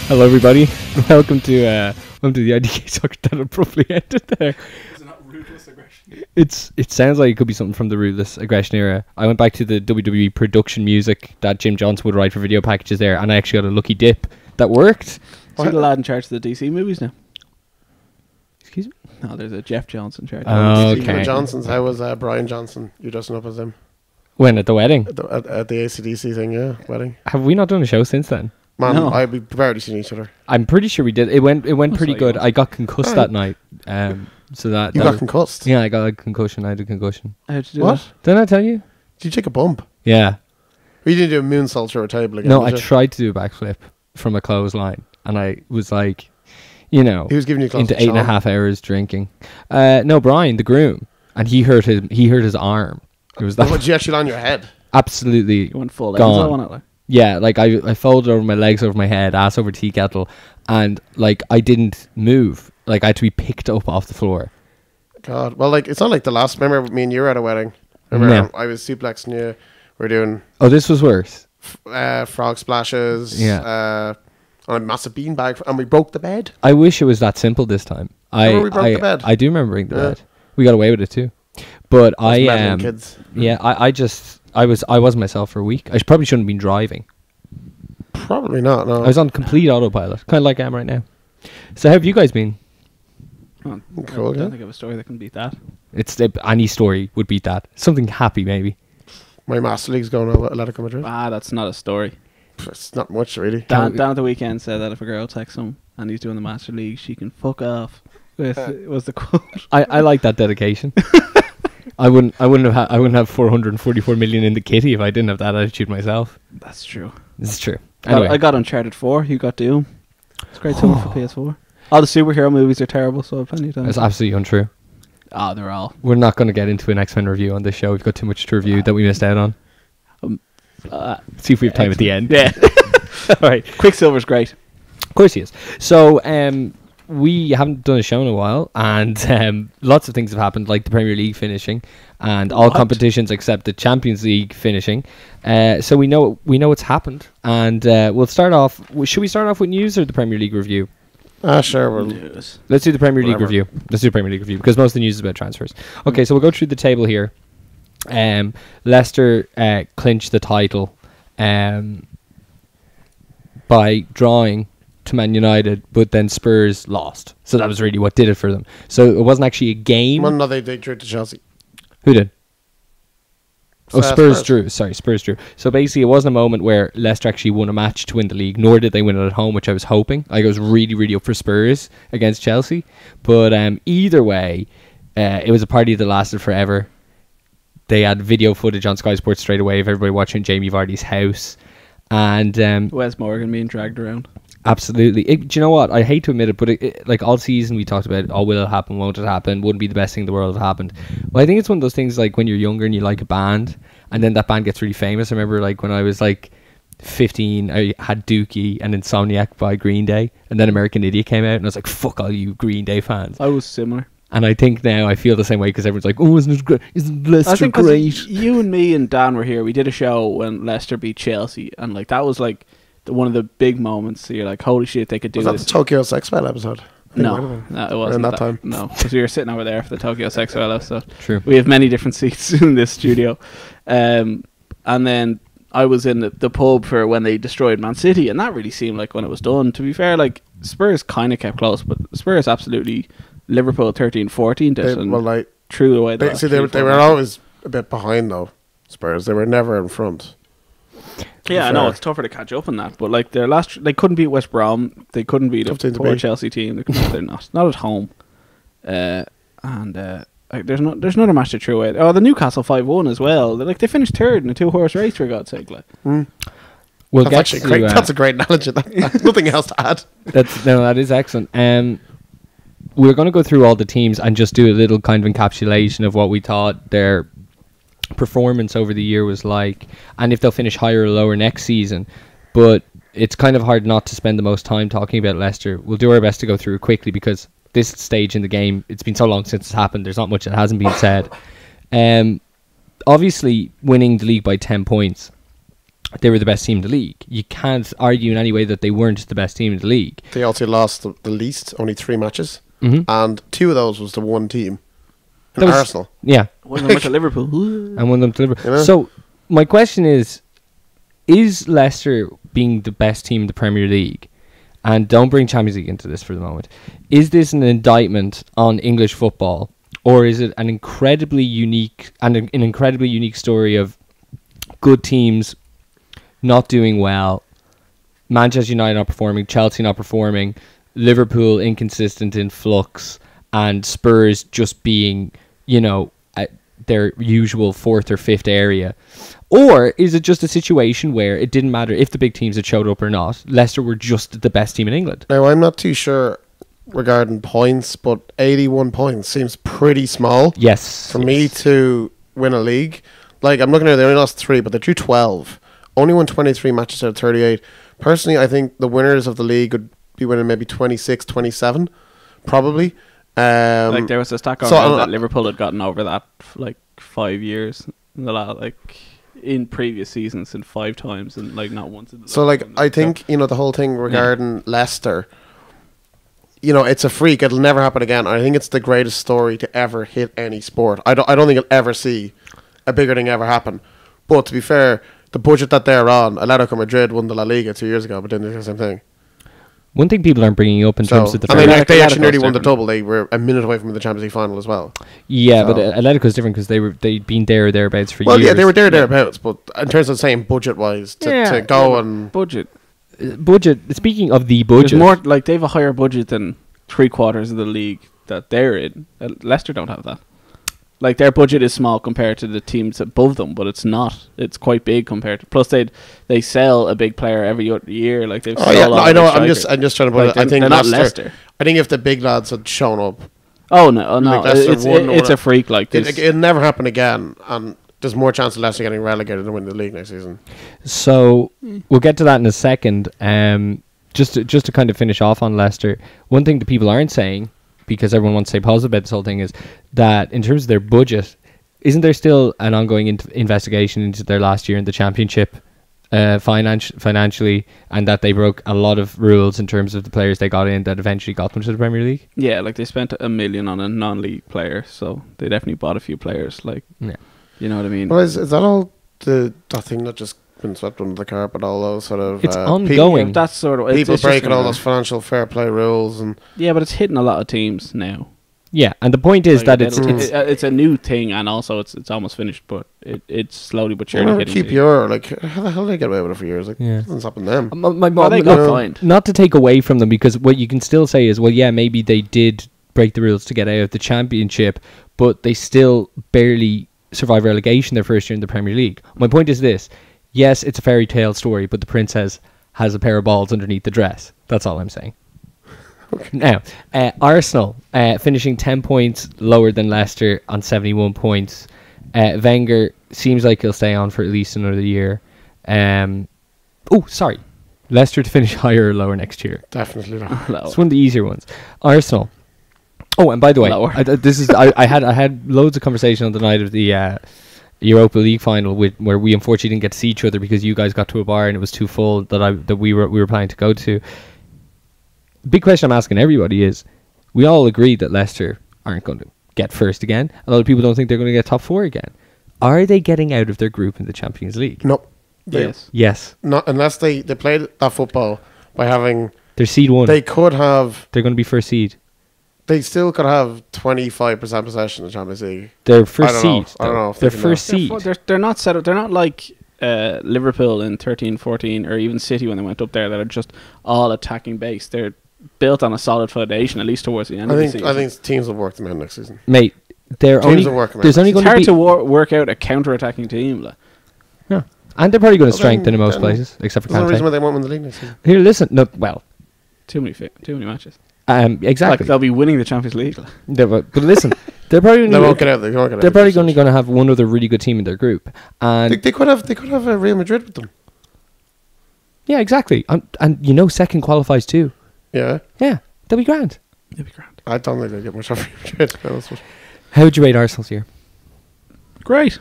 Hello, everybody. Welcome to the ITK soccer that abruptly ended there. Is it not ruthless aggression? It sounds like it could be something from the ruthless aggression era. I went back to the WWE production music that Jim Johnson would write for video packages there, and I actually got a lucky dip that worked. Is he the lad in charge of the DC movies now? Excuse me? No, there's a Jeff Johnson in charge. Oh, Speaking okay. of Johnsons, how was Brian Johnson? You dressing up as him When at the wedding? at the ACDC thing? Yeah, wedding. Have we not done a show since then? Man, No. we barely seen each other. I'm pretty sure we did. It went pretty like good. once. I got concussed Oh. that night. So that You that got was- concussed. Yeah, I got a concussion. I had a concussion. How'd you do What? that? Didn't I tell you? Did you take a bump? Yeah. Or you didn't do a moonsault through a table again? No, I did you? tried to do a backflip from a clothesline, and I was like, you know, He was giving you close into to 8.5 hours drinking. No, Brian, the groom, and he hurt his arm. It was that Did you actually land on your head? absolutely You went full Gone. Enzo on it, like. yeah. Like I folded over my legs over my head, ass over tea kettle, and like I didn't move. Like I had to be picked up off the floor. God. Well, like it's not like the last. Remember, me and you were at a wedding. Remember, I was suplexing you. We're doing Oh, this was worse. frog splashes. Yeah. On a massive beanbag, and we broke the bed. I wish it was that simple this time. Remember we broke the bed? I do remember breaking the Yeah. bed. We got away with it too. But I Meddling kids. yeah, I wasn't myself for a week. I probably shouldn't have been driving. Probably not. No. I was on complete autopilot, kind of like I am right now. So how have you guys been? Oh, Cool, I don't yeah. think I have a story that can beat that. It's any story would beat that. Something happy maybe. My Master League's going on Atletico Madrid. That's not a story. It's not much really. Dan at the weekend said that if a girl texts him and he's doing the Master League, she can fuck off. Was the quote. I like that dedication. I wouldn't have 444 million in the kitty if I didn't have that attitude myself. That's true. This is true. Anyway, I got Uncharted 4. You got Doom. It's great summer for PS4. All the superhero movies are terrible, so I've plenty of time. that's absolutely untrue. Oh, they're all. We're not going to get into an X-Men review on this show. We've got too much to review that we missed out on. See if we have time at the end. Yeah. All right. Quicksilver's great. Of course he is. So we haven't done a show in a while, and lots of things have happened, like the Premier League finishing, and all What? competitions except the Champions League finishing. So we know what's happened, and we'll start off. Should we start off with news or the Premier League review? Sure. Well, News. Let's do the Premier League Whatever. review. Let's do the Premier League review because most of the news is about transfers. Okay, so we'll go through the table here. Leicester clinched the title by drawing to Man United, but then Spurs lost. So that was really what did it for them. So it wasn't actually a game. well, no, they drew to Chelsea. Who did? Oh, Spurs Spurs. drew. Sorry, Spurs drew. So basically, it wasn't a moment where Leicester actually won a match to win the league, nor did they win it at home, which I was hoping. Like, I was really, really up for Spurs against Chelsea. But either way, it was a party that lasted forever. They had video footage on Sky Sports straight away of everybody watching Jamie Vardy's house. And Wes Morgan being dragged around. absolutely. Do you know what? I hate to admit it, but like all season we talked about, oh, will it happen? Won't it happen? Wouldn't be the best thing in the world if it happened. Well, I think it's one of those things like when you're younger and you like a band, and then that band gets really famous. I remember like when I was like 15, I had Dookie and Insomniac by Green Day, and then American Idiot came out, and I was like, fuck all you Green Day fans. I was similar. And I think now I feel the same way because everyone's like, oh, isn't it great? Isn't Leicester I think 'cause great? you and me and Dan were here. We did a show when Leicester beat Chelsea, and like that was like one of the big moments. So you're like, holy shit, they could do Was that this. the Tokyo Sex Spell episode? I think it might have No, been. no, it wasn't Around that time. No, because we were sitting over there for the Tokyo Sex Fellow, so True. we have many different seats in this studio. And then I was in the pub for when they destroyed Man City, and that really seemed like when it was done. To be fair, like Spurs kind of kept close, but Spurs absolutely Liverpool 13-14 did, and Well, like threw away. they were always a bit behind though. Spurs. They were never in front. Yeah, I know it's tougher to catch up on that, but like they couldn't beat West Brom, they couldn't beat Tough team a to poor beat. Chelsea team. They're not at home, like, there's another match they threw away. Oh, the Newcastle 5-1 as well. They finished third in a 2-horse race for God's sake. Like. We'll That's get actually to, great. That's a great analogy. That's nothing else to add. that is excellent. We're going to go through all the teams and just do a little kind of encapsulation of what we thought their performance over the year was like, and if they'll finish higher or lower next season. But it's kind of hard not to spend the most time talking about Leicester. We'll do our best to go through it quickly because this stage in the game, it's been so long since it's happened. There's not much that hasn't been said. Obviously, winning the league by 10 points they were the best team in the league. You can't argue in any way that they weren't the best team in the league. They also lost the least, only 3 matches. Mm-hmm. And 2 of those was to one team. That was- Arsenal. Yeah, One of them went to Liverpool. and won them to Liverpool. You know? So my question is Leicester being the best team in the Premier League, and don't bring Champions League into this for the moment, is this an indictment on English football, or is it an incredibly unique story of good teams not doing well, Manchester United not performing, Chelsea not performing, Liverpool inconsistent in flux, and Spurs just being, at their usual 4th or 5th area? Or is it just a situation where it didn't matter if the big teams had showed up or not, Leicester were just the best team in England? Now, I'm not too sure regarding points, but 81 points seems pretty small. Yes. For me to win a league. Like, I'm looking at it, they only lost 3, but they drew 12. Only won 23 matches out of 38. Personally, I think the winners of the league would be winning maybe 26, 27, probably. Like there was a stat going so, around that Liverpool had gotten over that for like 5 years in the in previous seasons and 5 times and like not once. So like I think the whole thing regarding Leicester, it's a freak. It'll never happen again. I think it's the greatest story to ever hit any sport. I don't think you'll ever see a bigger thing ever happen. But to be fair, the budget that they're on, Atletico Madrid won the La Liga 2 years ago, but didn't do the same thing. One thing people aren't bringing up in terms of the... I mean, they actually Atletico's nearly won the different. double. They were a minute away from the Champions League final as well. Yeah, So- but Atletico's different because they'd been there or thereabouts for Well, years. yeah, they were thereabouts, but in terms of saying budget-wise, to go and... budget. Budget. Speaking of the There's budget... more like they have a higher budget than 3/4 of the league that they're in. Leicester don't have that. Like their budget is small compared to the teams above them, but it's not. It's quite big compared to. Plus, they sell a big player every year. Like they've. Oh yeah, no, I know. I'm strikers. just trying to put Like, it. I think they're not Leicester. Leicester. I think if the big lads had shown up, Oh no, no! Like Leicester It's won it's or- a freak like this. it'll never happen again, and there's more chance of Leicester getting relegated than winning the league next season. So we'll get to that in a second. Just to kind of finish off on Leicester, one thing that people aren't saying, because everyone wants to say positive about this whole thing, is that in terms of their budget, isn't there still an ongoing investigation into their last year in the Championship financially, and that they broke a lot of rules in terms of the players they got in that eventually got them to the Premier League? Yeah, like they spent $1 million on a non-league player, so they definitely bought a few players. Like, Yeah. you know what I mean? Well, is that all that thing that just been swept under the carpet? All those sort of It's people, ongoing. That's sort of people it's just breaking all gonna- those financial fair play rules, and Yeah, but it's hitting a lot of teams now. Yeah, and the point is Like, that it's a new thing, and also it's almost finished, but it's slowly but surely never hitting. keep teams. your how the hell did they get away with it for years? Like, Yeah. nothing's happened to them. Well, they got no. fined. not to take away from them, because what you can still say is, well, yeah, maybe they did break the rules to get out of the Championship, but they still barely survived relegation their first year in the Premier League. My point is this: yes, it's a fairy tale story, but the princess has a pair of balls underneath the dress. That's all I'm saying. Now, Arsenal finishing 10 points lower than Leicester on 71 points. Wenger seems like he'll stay on for at least another year. Leicester to finish higher or lower next year. Definitely not. Lower. It's one of the easier ones. Arsenal. Oh, and by the way, Lower. I had loads of conversation on the night of the Europa League final where we unfortunately didn't get to see each other because you guys got to a bar and it was too full that we were planning to go to. Big question I'm asking everybody is: we all agree that Leicester aren't going to get first again. A lot of people don't think they're going to get top 4 again. Are they getting out of their group in the Champions League? Nope. Yes. Yes. Not unless they played that football by having. They're seed 1. They could have. They're going to be first seed. They still could have 25% possession in the Champions League. They're first I don't know. seed. I don't though. know if They're they can first seed. They're not set up. They're not like Liverpool in 13-14 or even City when they went up there that are just all attacking base. They're built on a solid foundation, at least towards the end of the season. I think teams will work them out next season. Mate, they're Teams only are working there's on only It's going to hard be to work out a counter-attacking team. Like. yeah. And they're probably going to Well, strengthen in most then places, except for There's no reason Kante. why they won't win the league next season. Here, listen. No, well, Too many matches. exactly. Like they'll be winning the Champions League. Like. But listen, they're probably They won't get out. They won't get out. they're probably only going to have one other really good team in their group, and They could have a Real Madrid with them. yeah, exactly. And second qualifies too. Yeah, Yeah, they'll be grand. They'll be grand. I don't think they get much of Real Madrid. To be honest with you. How would you rate Arsenal's year? Great.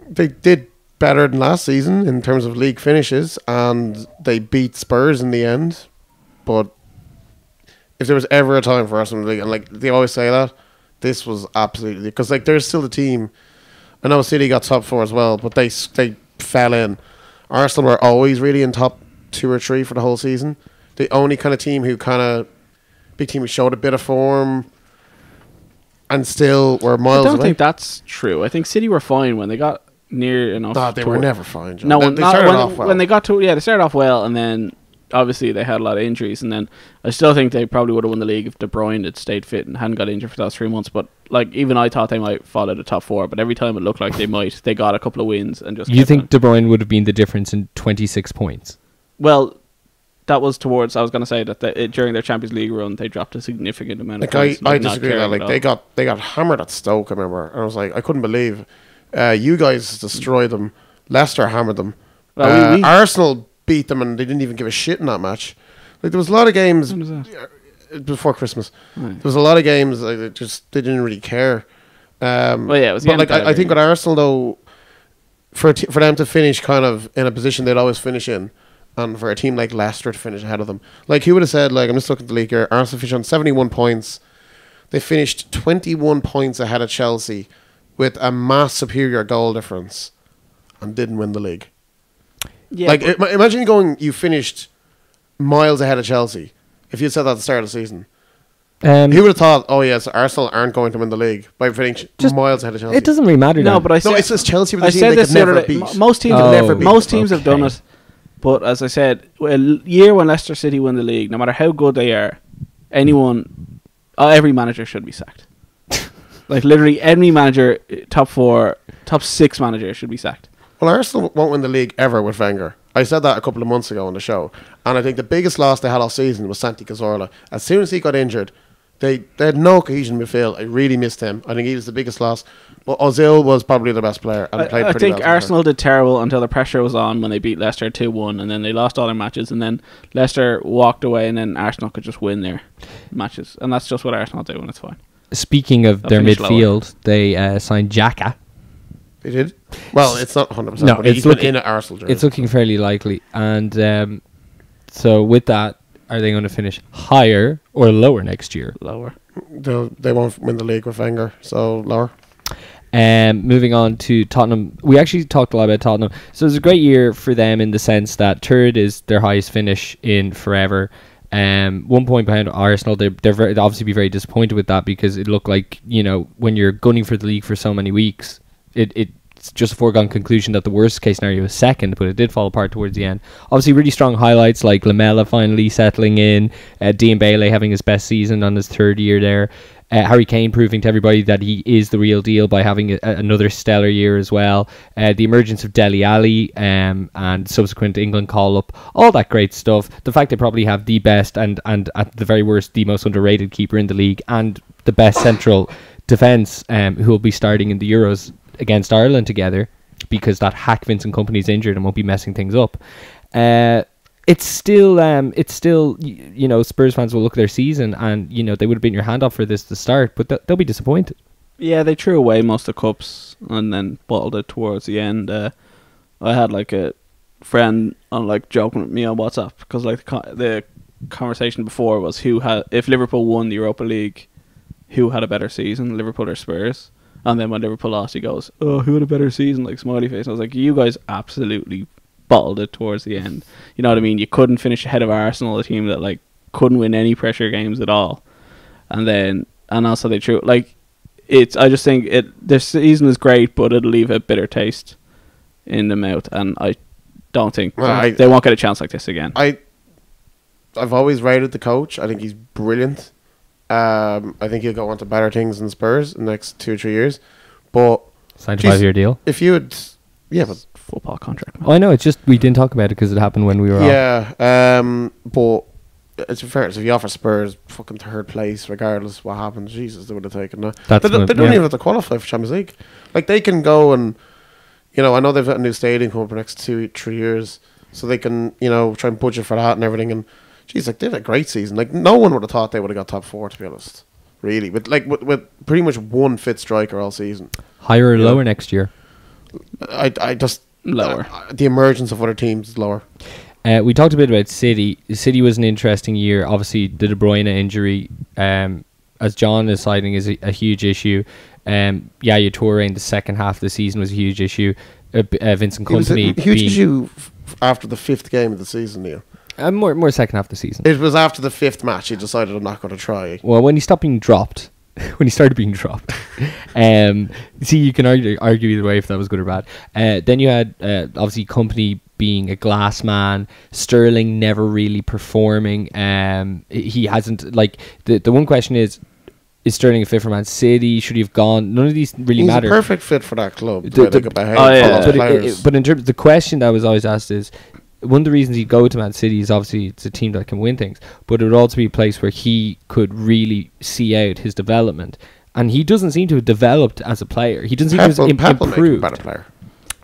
They did better than last season in terms of league finishes, and they beat Spurs in the end. But if there was ever a time for Arsenal in the league, and like they always say that, this was absolutely, because like there's still the team. I know City got top 4 as well, but they fell in. Arsenal were always really in top 2 or 3 for the whole season. The only kind of team who big team who showed a bit of form and still were miles I don't away. think that's true. I think City were fine when they got near enough. No, they were never fine. John. No, they started off well. When they got to, they started off well, and then obviously they had a lot of injuries, and then I still think they probably would have won the league if De Bruyne had stayed fit and hadn't got injured for those 3 months. But like, even I thought they might fall out of top 4, but every time it looked like they might, they got a couple of wins and just. You think De Bruyne would have been the difference in 26 points? Well, that was towards. I was going to say that during their Champions League run, they dropped a significant amount of points. I disagree with that. Like they got hammered at Stoke. I remember, and I was like, I couldn't believe you guys destroyed them. Leicester hammered them. Well, Arsenal beat them, and they didn't even give a shit in that match. Like there was a lot of games before Christmas. Right. There was a lot of games like they didn't really care. Well, yeah, it was. But like I think with Arsenal though, for them to finish kind of in a position they'd always finish in, and for a team like Leicester to finish ahead of them, like who would have said? Like I'm just looking at the league here. Arsenal finished on 71 points. They finished 21 points ahead of Chelsea, with a mass superior goal difference, and didn't win the league. Yeah, like imagine you finished miles ahead of Chelsea. If you said that at the start of the season, who would have thought? Oh yes, Arsenal aren't going to win the league by finishing miles ahead of Chelsea. It doesn't really matter. No, but it's just Chelsea. I said this the other day. Most teams have done it. But as I said, a year when Leicester City win the league, no matter how good they are, every manager should be sacked. Like literally, any manager, top 4, top 6 manager should be sacked. Well, Arsenal won't win the league ever with Wenger. I said that a couple of months ago on the show, and I think the biggest loss they had all season was Santi Cazorla. As soon as he got injured, they had no cohesion in midfield. I really missed him. I think he was the biggest loss. But Ozil was probably the best player and played pretty well. I think Arsenal did terrible until the pressure was on when they beat Leicester 2-1, and then they lost all their matches, and then Leicester walked away, and then Arsenal could just win their matches, and that's just what Arsenal do, and it's fine. Speaking of their midfield, they signed Xhaka. They did? Well, it's not 100%. No, but he's looking at Arsenal jersey. It's looking fairly likely, and so with that, are they going to finish higher or lower next year? Lower. They won't win the league with Wenger, so lower. Moving on to Tottenham, we actually talked a lot about Tottenham. So it's a great year for them in the sense that third is their highest finish in forever. 1 point behind Arsenal. They'll obviously be very disappointed with that, because it looked like, when you're gunning for the league for so many weeks, it's just a foregone conclusion that the worst case scenario is second, but it did fall apart towards the end. Obviously, really strong highlights like Lamela finally settling in, Dean Bailey having his best season on his third year there, Harry Kane proving to everybody that he is the real deal by having another stellar year as well, the emergence of Dele Alli and subsequent England call-up, all that great stuff. The fact they probably have the best and at the very worst the most underrated keeper in the league, and the best central defence who will be starting in the Euros against Ireland together, because that hack Vincent Kompany's injured and won't be messing things up. It's still Spurs fans will look at their season and they would have been your hand off for this to start, but they'll be disappointed. Yeah, they threw away most of the cups and then bottled it towards the end. I had like a friend on joking with me on WhatsApp, because the conversation before was if Liverpool won the Europa League, who had a better season, Liverpool or Spurs? And then when Liverpool lost, he goes, "Oh, who had a better season?" Like smiley face. And I was like, "You guys absolutely bottled it towards the end." You know what I mean? You couldn't finish ahead of Arsenal, a team that couldn't win any pressure games at all. And also they threw I just think their season is great, but it'll leave a bitter taste in the mouth, and I don't think they won't get a chance like this again. I've always rated the coach. I think he's brilliant. I think he'll go on to better things in Spurs in the next 2 or 3 years. But signed a 5-year deal. If you would, but football contract. Oh, I know. It's just we didn't talk about it because it happened when we were off. But it's fair. If you offer Spurs fucking third place, regardless what happens, Jesus, they would have taken that. They don't even have to qualify for Champions League. They can go and I know they've got a new stadium coming for the next 2-3 years, so they can try and budget for that and everything. And geez, they had a great season. No one would have thought they would have got top 4, to be honest. Really, with pretty much one fit striker all season. Higher or lower next year? I just Lower. The emergence of other teams is lower. We talked a bit about City. City was an interesting year. Obviously, the De Bruyne injury, as John is citing, is a huge issue. Yaya Toure in the second half of the season was a huge issue. Vincent It was a Kompany huge being issue after the 5th game of the season, Neil. more second half of the season. It was after the 5th match he decided I'm not going to try. Well, when he stopped being dropped, when he started being dropped, see, you can argue either way if that was good or bad. Then you had obviously Kompany being a glass man, Sterling never really performing. He hasn't, like, the one question is Sterling a fit for Man City? Should he have gone? None of these really He's matter. a perfect fit for that club. The way they could behave, oh, yeah. follow But, players. but in terms of the question that was always asked is, one of the reasons he'd go to Man City is obviously it's a team that can win things, but it would also be a place where he could really see out his development. And he doesn't seem to have developed as a player. He doesn't seem to have Pep will make him a improved. better player.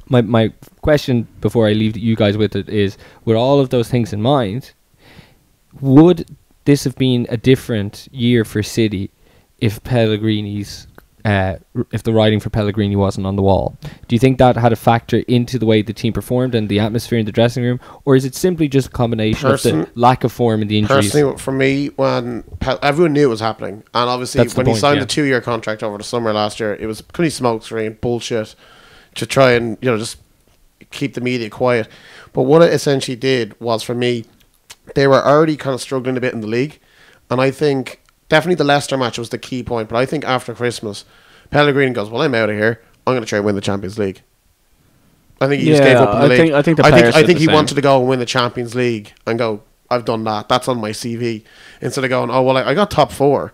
My question before I leave you guys with it is, with all of those things in mind, would this have been a different year for City if Pellegrini's if the writing for Pellegrini wasn't on the wall? Do you think that had a factor into the way the team performed and the atmosphere in the dressing room, or is it simply just a combination of the lack of form and the injuries? Personally, for me, when everyone knew it was happening, and obviously That's the when he point, signed yeah. the 2-year contract over the summer last year, it was pretty smokescreen bullshit to try and just keep the media quiet. But what it essentially did was, for me, they were already kind of struggling a bit in the league, and I think definitely the Leicester match was the key point. But I think after Christmas, Pellegrini goes, "Well, I'm out of here. I'm going to try and win the Champions League." I think he just gave up in the league. I think the players I did think the he same. wanted to go and win the Champions League and go, "I've done that. That's on my CV." Instead of going, "Oh well, I got top 4."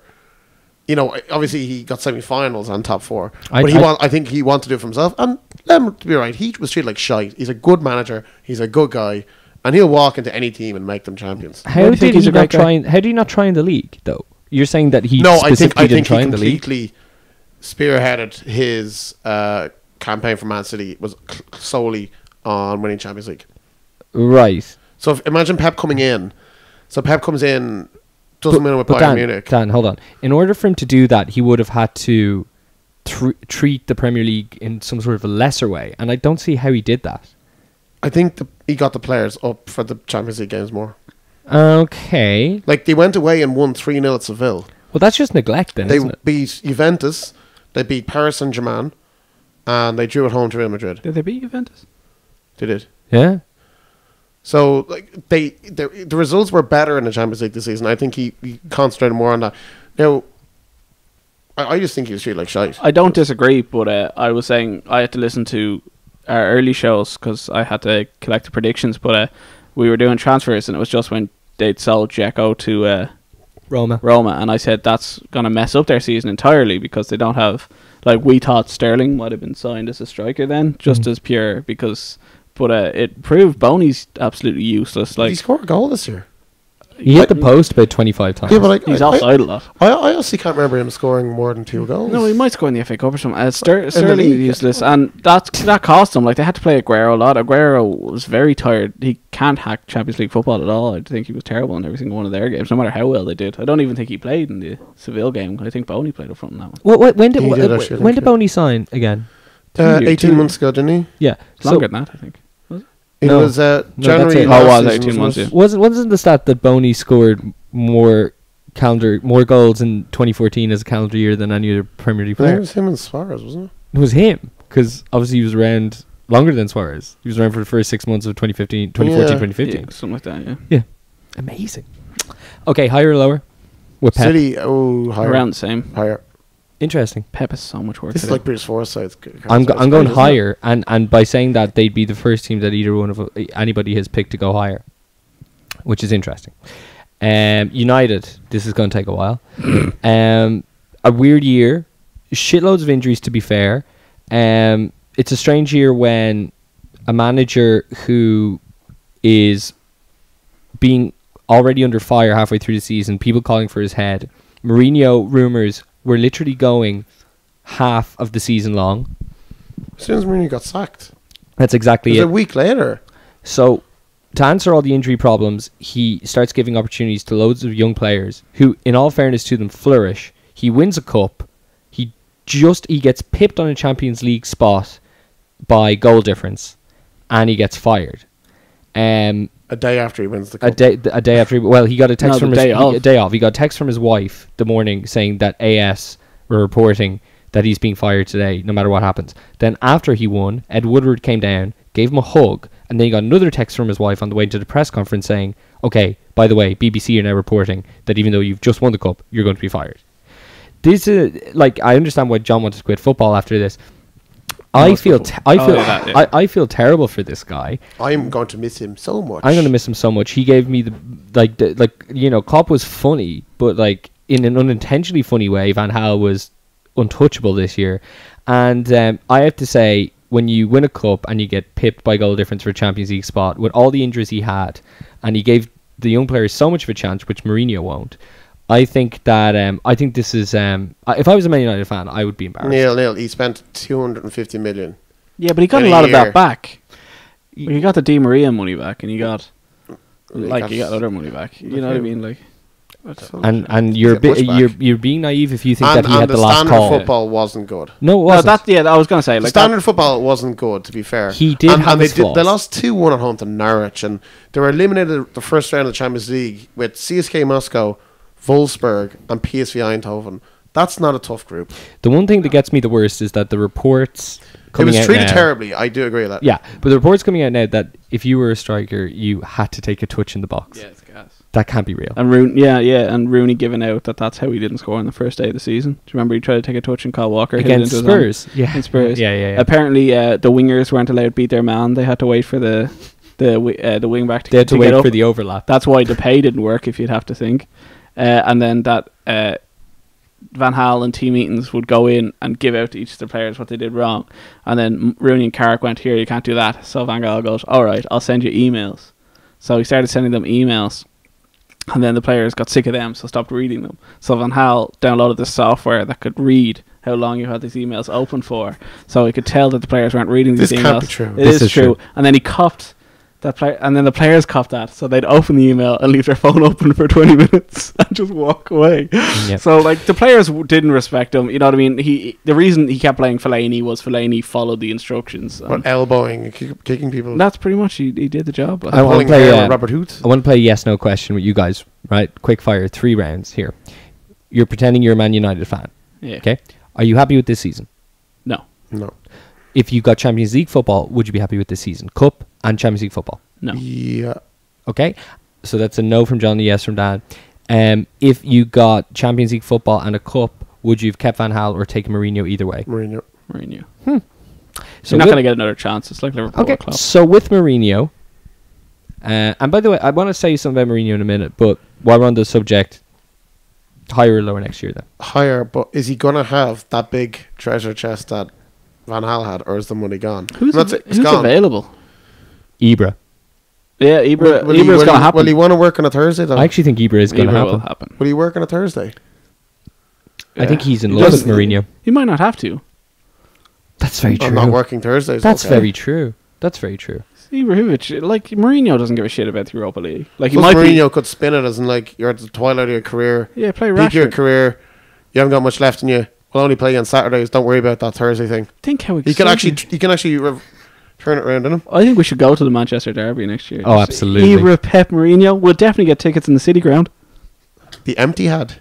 Obviously he got semi-finals and top 4, but I think he wanted to do it for himself. And let him be right. He was treated like shite. He's a good manager. He's a good guy, and he'll walk into any team and make them champions. How do you think did he's he a great not guy? try? How did he not try in the league though? You're saying that he No, I think specifically didn't he try in the league. completely spearheaded his campaign for Man City was solely on winning Champions League. Right. So imagine Pep coming in. So Pep comes in, doesn't win with Bayern Munich. Dan, hold on. In order for him to do that, he would have had to treat the Premier League in some sort of a lesser way, and I don't see how he did that. I think he got the players up for the Champions League games more. Okay. Like, they went away and won 3-0 at Seville. Well, that's just neglect then, They isn't it? beat Juventus, they beat Paris Saint-Germain, and they drew at home to Real Madrid. Did they beat Juventus? They did. Yeah. So, like, the results were better in the Champions League this season. I think he concentrated more on that. Now, I just think he was treated like shite. I don't disagree, but I was saying I had to listen to our early shows because I had to collect the predictions, but we were doing transfers, and it was just when they'd sold Dzeko to Roma, and I said that's going to mess up their season entirely because they don't have, like, we thought Sterling might have been signed as a striker then, just as pure, because, but it proved Boney's absolutely useless. Did he Like, score a goal this year? He hit the post about 25 times. Yeah, but he's offside a lot. I honestly can't remember him scoring more than 2 goals. No, he might score in the FA Cup or something. Sterling league, is useless, and that cost him. Like, they had to play Aguero a lot. Aguero was very tired. He can't hack Champions League football at all. I think he was terrible in every single one of their games, no matter how well they did. I don't even think he played in the Seville game. I think Boney played up front in that one. When did He did actually, I when think, did Boney sign again? 18 months ago, didn't he? Yeah. Longer than that, I think. It No. was No, January that's it. last Oh, was it? season, 18 months, wasn't yeah. Wasn't the stat that Boney scored more goals in 2014 as a calendar year than any other Premier League I think it player? was him and Suarez, wasn't it? It was him, because obviously he was around longer than Suarez. He was around for the first 6 months of 2014, 2015. Yeah, something like that, yeah. Amazing. Okay, higher or lower? With Pep. City, higher. Around the same. Higher. Interesting. Pep has so much work This to is do. like Bruce Forsyth's. I'm going higher, and by saying that, they'd be the first team that either one of anybody has picked to go higher, which is interesting. United, this is going to take a while. A weird year, shitloads of injuries to be fair. It's a strange year when a manager who is being already under fire halfway through the season, people calling for his head. Mourinho rumours were literally going half of the season long. As soon as Mourinho got sacked. That's exactly It was it. a week later. So, to answer all the injury problems, he starts giving opportunities to loads of young players who, in all fairness to them, flourish. He wins a cup. He gets pipped on a Champions League spot by goal difference. and he gets fired. A day after he wins the cup. A day after. He got a text from day off. a day off. He got a text from his wife the morning saying that AS were reporting that he's being fired today, no matter what happens. Then after he won, Ed Woodward came down, gave him a hug, and then he got another text from his wife on the way to the press conference saying, "Okay, by the way, BBC are now reporting that even though you've just won the cup, you're going to be fired." This is I understand why John wanted to quit football after this. I feel terrible for this guy. I'm going to miss him so much. I'm going to miss him so much. He gave me Klopp was funny, but in an unintentionally funny way. Van Gaal was untouchable this year, and I have to say, when you win a cup and you get pipped by goal difference for a Champions League spot with all the injuries he had, and he gave the young players so much of a chance, which Mourinho won't. I think that this is if I was a Man United fan, I would be embarrassed. Neil, he spent 250 million. Yeah, but he got a lot of that back. He got the Di Maria money back, and he got other money back. You know what I mean? And you're being naive if you think that he had the last call. And the standard football wasn't good. No, it wasn't. I was going to say the standard football wasn't good. To be fair, he did have his flaws. They lost 2-1 at home to Norwich, and they were eliminated the first round of the Champions League with CSK Moscow, Wolfsburg, and PSV Eindhoven. That's not a tough group. The one thing that gets me the worst is that the reports coming out now... It was treated terribly. I do agree with that. Yeah, but the reports coming out now that if you were a striker, you had to take a touch in the box. Yeah, it's gas. That can't be real. And Rooney giving out that's how he didn't score on the first day of the season. Do you remember he tried to take a touch and Kyle Walker against Spurs? Yeah, Spurs. Yeah. Apparently, the wingers weren't allowed to beat their man. They had to wait for the wing back they had to wait for the overlap. That's why Depay didn't work, if you'd have to think. And then that Van Gaal and team meetings would go in and give out to each of the players what they did wrong. And then Rooney and Carrick went, "Here, you can't do that." So Van Gaal goes, "All right, I'll send you emails." So he started sending them emails. And then the players got sick of them, so stopped reading them. So Van Gaal downloaded this software that could read how long you had these emails open for. So he could tell that the players weren't reading these emails. This can't be true. It is true. And then he copped that player, and then the players copped that. So they'd open the email and leave their phone open for 20 minutes and just walk away. Yep. So the players didn't respect him. You know what I mean? The reason he kept playing Fellaini was Fellaini followed the instructions. But elbowing and kicking people. That's pretty much he did the job. I want to play Robert Hoot. I want to play a yes/no question with you guys. Right, quick fire, 3 rounds here. You're pretending you're a Man United fan. Yeah. Okay. Are you happy with this season? No. If you got Champions League football, would you be happy with this season? Cup and Champions League football? No. Yeah. Okay. So that's a no from John, a yes from Dan. If you got Champions League football and a cup, would you have kept Van Gaal or taken Mourinho either way? Mourinho. So you're not going to get another chance. It's like Liverpool. Okay. So with Mourinho, and by the way, I want to say something about Mourinho in a minute, but while we're on the subject, higher or lower next year then? Higher, but is he going to have that big treasure chest that Van Gaal had, or is the money gone? Who's gone. available? Ibra. Yeah, Ibra's going to happen. Will he want to work on a Thursday though? I actually think Ibra is going to happen. Will he work on a Thursday? I think he's in love with Mourinho. He might not have to. That's very true. I'm not working Thursdays. That's very true. That's very true. Ibrahimovic, Mourinho doesn't give a shit about the Europa League. Mourinho could spin it as in you're at the twilight of your career. Yeah, play Rashford. Peak of your career. You haven't got much left in you. We'll only play on Saturdays. Don't worry about that Thursday thing. Think how he can actually turn it around, didn't he? I think we should go to the Manchester Derby next year. Oh, absolutely. Ibra, Pep, Mourinho. We'll definitely get tickets in the City Ground. The empty head.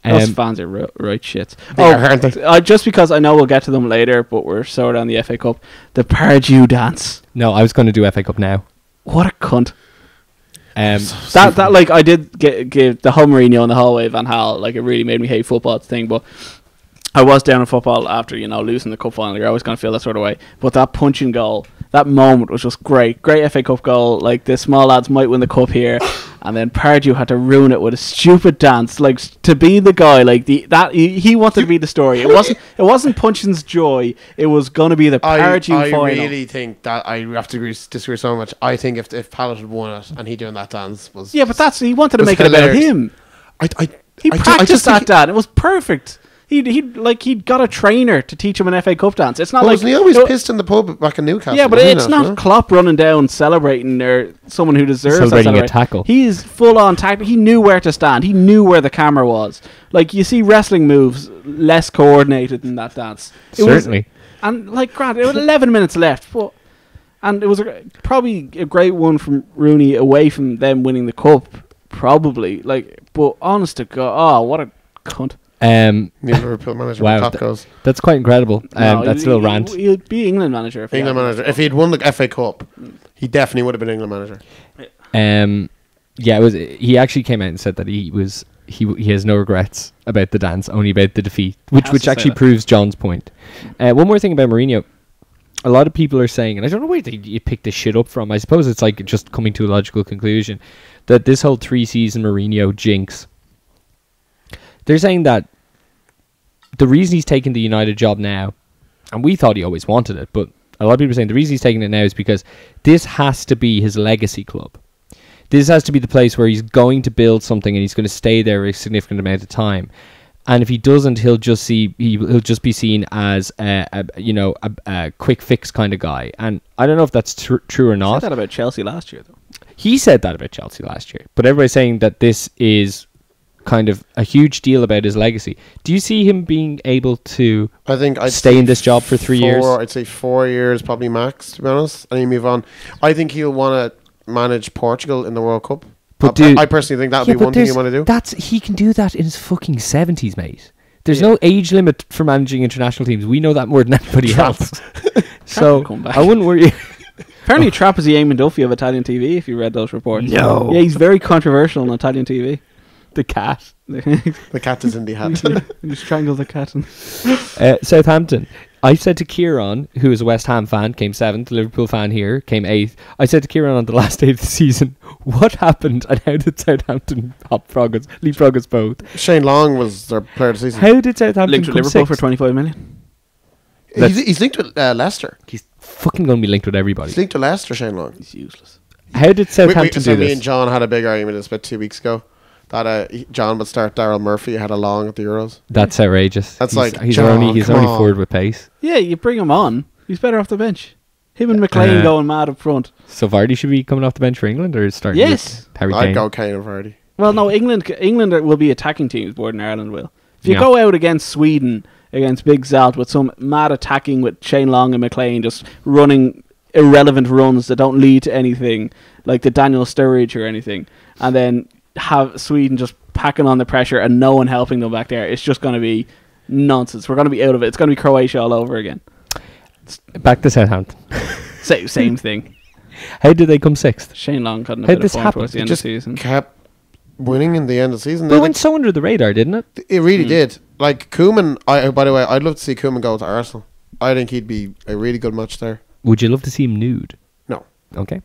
Those fans are right shits. Aren't they? Just because I know we'll get to them later, but we're sort of on the FA Cup. The Pardew dance. No, I was going to do FA Cup now. What a cunt. I did give the whole Mourinho and the whole way Van Gaal, it really made me hate football thing, but I was down in football after, losing the cup final. You're always going to feel that sort of way. But that punching goal, that moment was just great. Great FA Cup goal. The small lads might win the cup here. And then Pardew had to ruin it with a stupid dance. To be the guy, he wanted to be the story. It wasn't Punching's joy. It was going to be the Pardew final. I really think that I have to disagree so much. I think if Palace had won it and he doing that dance was... Yeah, but he wanted to make it about him. He practiced that dance. It was perfect. He'd got a trainer to teach him an FA Cup dance. It's not wasn't he always pissed in the pub back in Newcastle? Yeah, but it's not Klopp running down celebrating or someone who deserves celebrating a tackle. He's full on tackle. He knew where to stand. He knew where the camera was. You see wrestling moves less coordinated than that dance. Certainly. And Grant, it was 11 minutes left, but And it was probably a great one from Rooney away from them winning the cup. Probably. But honest to God, what a cunt. New Liverpool manager. Wow, Top goes. that's quite incredible. No, That's a little rant. He'd be England manager. England manager. If he'd won the FA Cup, he definitely would have been England manager. Yeah, it was. He actually came out and said that he has no regrets about the dance, only about the defeat, which actually proves John's point. One more thing about Mourinho. A lot of people are saying, and I don't know where you pick this shit up from. I suppose it's like just coming to a logical conclusion that this whole 3-season Mourinho jinx. They're saying that the reason he's taking the United job now, and we thought he always wanted it, but a lot of people are saying the reason he's taking it now is because this has to be his legacy club. This has to be the place where he's going to build something and he's going to stay there a significant amount of time. And if he doesn't, he'll just be seen as a quick fix kind of guy. And I don't know if that's true or not. He said that about Chelsea last year, though. He said that about Chelsea last year, but everybody's saying that this is kind of a huge deal about his legacy. Do you see him being able to I'd stay in this job for 3 years? I'd say 4 years probably max, to be honest, and he move on. I think he'll want to manage Portugal in the World Cup. But I personally think that would be one thing you want to do. He can do that in his fucking 70s, mate. There's no age limit for managing international teams. We know that more than anybody else. So I wouldn't worry. Apparently, Trapp is the Eamon Duffy of Italian TV. If you read those reports, no. Yeah, he's very controversial on Italian TV. The cat. The cat is in the hat. You strangle the cat. Southampton. I said to Kieran, who is a West Ham fan, came 7th, Liverpool fan here, came 8th. I said to Kieran on the last day of the season, what happened and how did Southampton leapfrog us both? Shane Long was their player of the season. How did Southampton linked with Liverpool for 25 million? He's linked with Leicester. He's fucking going to be linked with everybody. He's linked to Leicester, Shane Long. He's useless. How did Southampton do this? Me and John had a big argument this about 2 weeks ago. That John would start Daryl Murphy ahead of Long at the Euros. That's outrageous. That's he's only forward with pace. Yeah, you bring him on. He's better off the bench. Him and McLean going mad up front. So Vardy should be coming off the bench for England or starting? Yes, Harry Kane? I'd go Kane and Vardy. Well, no, England will be attacking teams more than Ireland will. If you go out against Sweden, against Big Zalt with some mad attacking with Shane Long and McLean just running irrelevant runs that don't lead to anything, like the Daniel Sturridge or anything, and then have Sweden just packing on the pressure and no one helping them back there, it's just going to be nonsense. We're going to be out of it. It's going to be Croatia all over again. Back to Southampton. Same thing. How did they come 6th? Shane Long couldn't have been form towards the end of the season. Kept winning in the end of the season. They went so under the radar, didn't it? It really did. Like Koeman, by the way, I'd love to see Koeman go to Arsenal. I think he'd be a really good match there. Would you love to see him nude? No. Okay.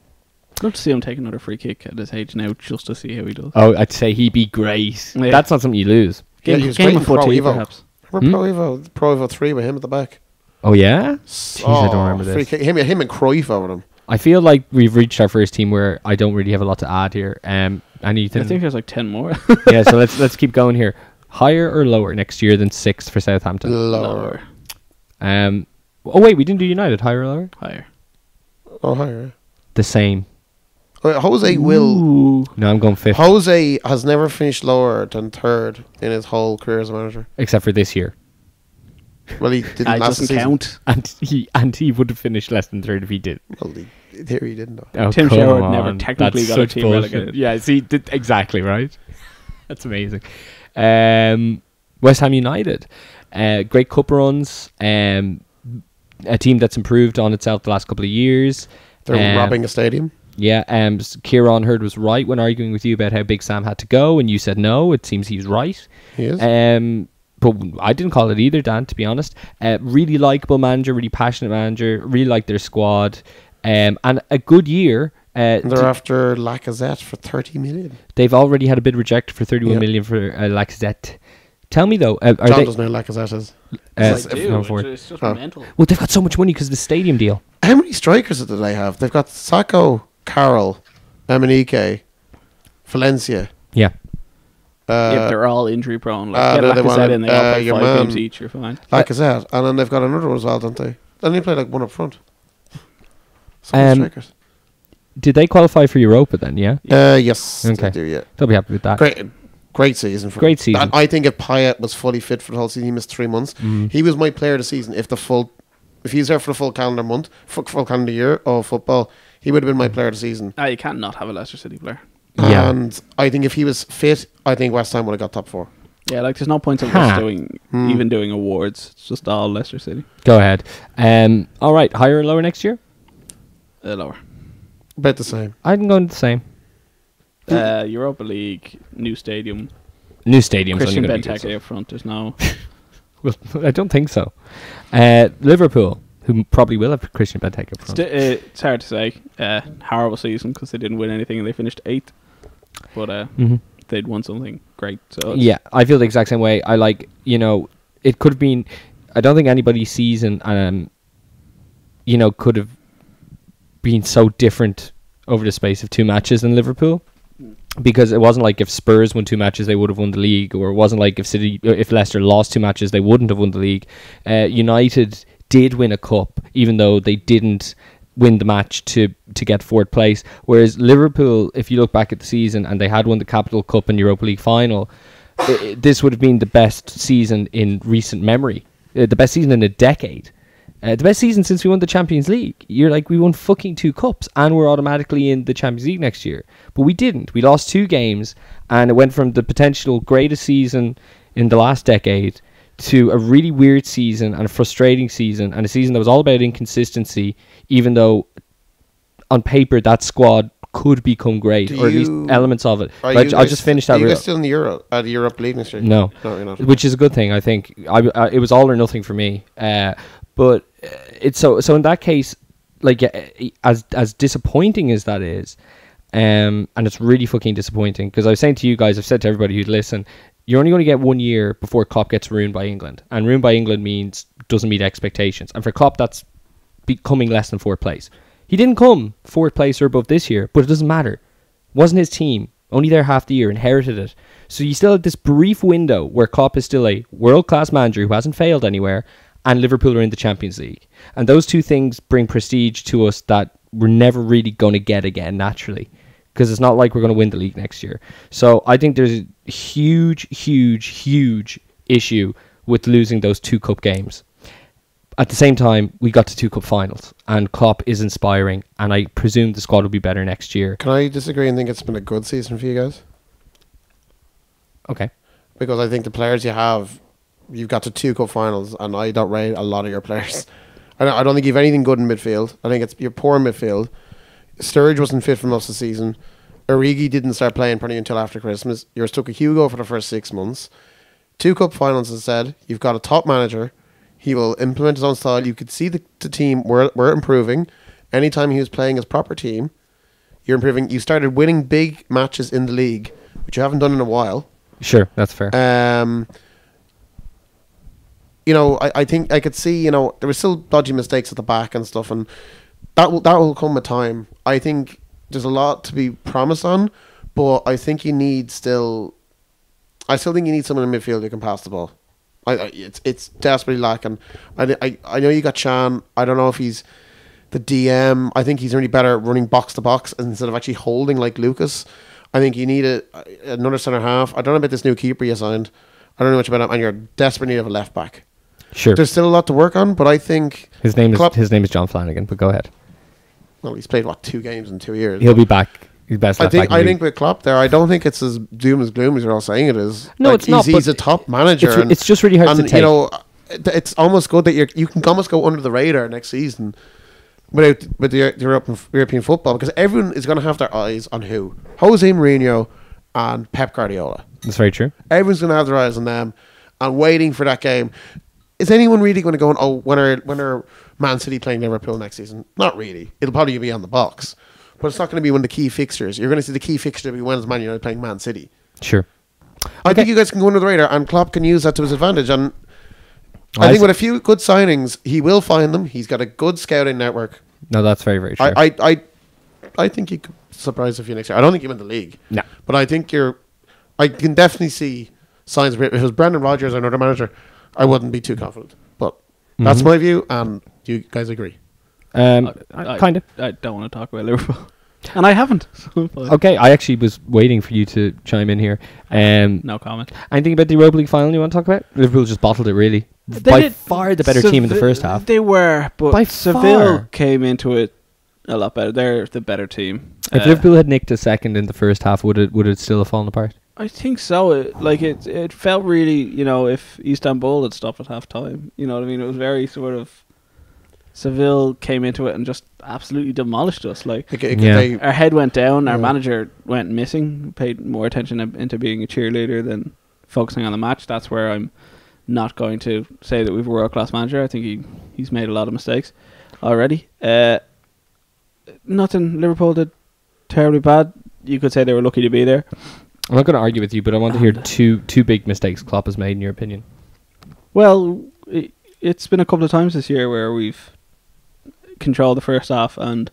I'd love to see him take another free kick at his age now, just to see how he does. Oh, I'd say he'd be great. Yeah. That's not something you lose. Game of footy, perhaps. Pro Evo 3 with him at the back. Oh yeah? Jeez, I don't remember this. Kick. Him and Cruyff over them. I feel like we've reached our first team where I don't really have a lot to add here. Anything? I think there's like 10 more. Yeah, so let's keep going here. Higher or lower next year than 6th for Southampton? Lower. Oh wait, we didn't do United. Higher or lower? Higher. Oh, higher. The same. Jose will. No, I'm going 5th. Jose has never finished lower than 3rd in his whole career as a manager, except for this year. Well, he didn't last doesn't count. And he would have finished less than 3rd if he did. Well, here he didn't. Oh, Tim Sherwood never technically got a team relegated. Yeah, see, exactly right. That's amazing. West Ham United, great cup runs. A team that's improved on itself the last couple of years. They're robbing a stadium. Yeah, Kieran Hurd was right when arguing with you about how big Sam had to go, and you said no. It seems he's right. He is. But I didn't call it either, Dan, to be honest. Really likeable manager, really passionate manager. Really like their squad. And a good year. They're after Lacazette for 30 million. They've already had a bid rejected for 31 million for Lacazette. Tell me though, John doesn't know who Lacazette is. It's just mental. Well, they've got so much money because of the stadium deal. How many strikers do they have? They've got Sacco, Carroll, Emenike, Valencia. Yeah. If they're all injury prone, like get Lacazette in, they all play 5 games each, you're fine. Lacazette, and then they've got another one as well, don't they? Then they play like one up front. Some strikers. Did they qualify for Europa then? Yeah. Yes. Okay. They do, yeah. They'll be happy with that. Great season. Great season. I think if Payet was fully fit for the whole season, he missed 3 months. He was my player of the season if the full If he's there for the full calendar month, full calendar year of football, he would have been my player of the season. You can't not have a Leicester City player. Yeah. And I think if he was fit, I think West Ham would have got top 4. Yeah, like there's no point of us even doing awards. It's just all Leicester City. Go ahead. All right, higher or lower next year? Lower. About the same. I'm going the same. Europa League, new stadium. New stadiums. Christian only gonna be good Benteke up front. There's no. Well, I don't think so. Liverpool, who probably will have Christian Benteke up front. It's hard to say. Horrible season because they didn't win anything and they finished 8th. But they'd won something great. So Yeah, I feel the exact same way. I like, it could have been. I don't think anybody's season, could have been so different over the space of 2 matches than Liverpool. Because it wasn't like if Spurs won 2 matches they would have won the league, or it wasn't like if Leicester lost 2 matches they wouldn't have won the league. United did win a cup, even though they didn't win the match to get 4th place. Whereas Liverpool, if you look back at the season and they had won the Capital Cup and Europa League final, this would have been the best season in recent memory, the best season in a decade. The best season since we won the Champions League. You're like, we won fucking 2 cups and we're automatically in the Champions League next year. But we didn't. We lost 2 games and it went from the potential greatest season in the last decade to a really weird season and a frustrating season and a season that was all about inconsistency, even though on paper that squad could become great, or at least elements of it. I'll just finish that. Are you guys still in the Europa League next year? No, you're not. Which is a good thing, I think. It was all or nothing for me. But it's so in that case, like as disappointing as that is, and it's really fucking disappointing because I was saying to you guys, I've said to everybody who'd listen, you're only going to get 1 year before Klopp gets ruined by England, and ruined by England means doesn't meet expectations, and for Klopp that's becoming less than 4th place. He didn't come 4th place or above this year, but it doesn't matter. Wasn't his team, only there half the year, inherited it. So you still have this brief window where Klopp is still a world-class manager who hasn't failed anywhere, and Liverpool are in the Champions League. And those 2 things bring prestige to us that we're never really going to get again naturally, because it's not like we're going to win the league next year. So I think there's a huge issue with losing those 2 cup games. At the same time, we got to 2 cup finals, and Klopp is inspiring, and I presume the squad will be better next year. Can I disagree and think it's been a good season for you guys? Okay. Because I think the players you've got to 2 cup finals, and I don't rate a lot of your players. I don't think you have anything good in midfield. I think you're poor in midfield. Sturridge wasn't fit for most of the season. Origi didn't start playing probably until after Christmas. You're stuck with Hugo for the first 6 months. 2 cup finals instead. You've got a top manager. He will implement his own style. You could see the team were improving. Anytime he was playing his proper team, you're improving. You started winning big matches in the league, which you haven't done in a while. Sure, that's fair. I think I could see, there were still dodgy mistakes at the back and stuff, and that will come with time. I think there's a lot to be promised on, but I think I still think you need someone in midfield who can pass the ball. It's desperately lacking. I know you got Chan. I don't know if he's the DM. I think he's really better at running box to box instead of actually holding like Lucas. I think you need another centre half. I don't know about this new keeper you signed. I don't know much about him, and you're desperately need of a left back. Sure. There's still a lot to work on, but I think his name is John Flanagan. But go ahead. Well, he's played 2 games in 2 years. He'll be back. He's best. I think with Klopp there, I don't think it's as doom as gloom as you're all saying it is. No, it's not. He's a top manager. It's just really hard to take. It's almost good that you can almost go under the radar next season with the European football, because everyone is going to have their eyes on who? Jose Mourinho and Pep Guardiola. That's very true. Everyone's going to have their eyes on them and waiting for that game. Is anyone really going to go, when are Man City playing Liverpool next season? Not really. It'll probably be on the box. But it's not going to be one of the key fixtures. You're going to see the key fixture be when's Man United playing Man City. Sure. I think you guys can go under the radar, and Klopp can use that to his advantage. And I think with a few good signings, he will find them. He's got a good scouting network. No, that's very, very true. I think he could surprise a few next year. I don't think he win the league. No. But I think I can definitely see signs of it. If it was Brendan Rodgers or another manager, I wouldn't be too confident. But that's my view, and do you guys agree? Kind of. I don't want to talk about Liverpool. And I haven't. Okay, I actually was waiting for you to chime in here. No comment. Anything about the Europa League final you want to talk about? Liverpool just bottled it, really. by far the better team in the first half. They were, but By Seville far. came into it a lot better. They're the better team. If Liverpool had nicked a second in the first half, would it still have fallen apart? I think so. It felt really, if Istanbul had stopped at half time, you know what I mean? It was very sort of. Seville came into it and just absolutely demolished us. Our head went down. Our manager went missing. Paid more attention into being a cheerleader than focusing on the match. That's where I'm not going to say that we've a world class manager. I think he's made a lot of mistakes already. Nothing Liverpool did terribly bad. You could say they were lucky to be there. I'm not going to argue with you, but I want to hear two big mistakes Klopp has made in your opinion. Well, it's been a couple of times this year where we've controlled the first half and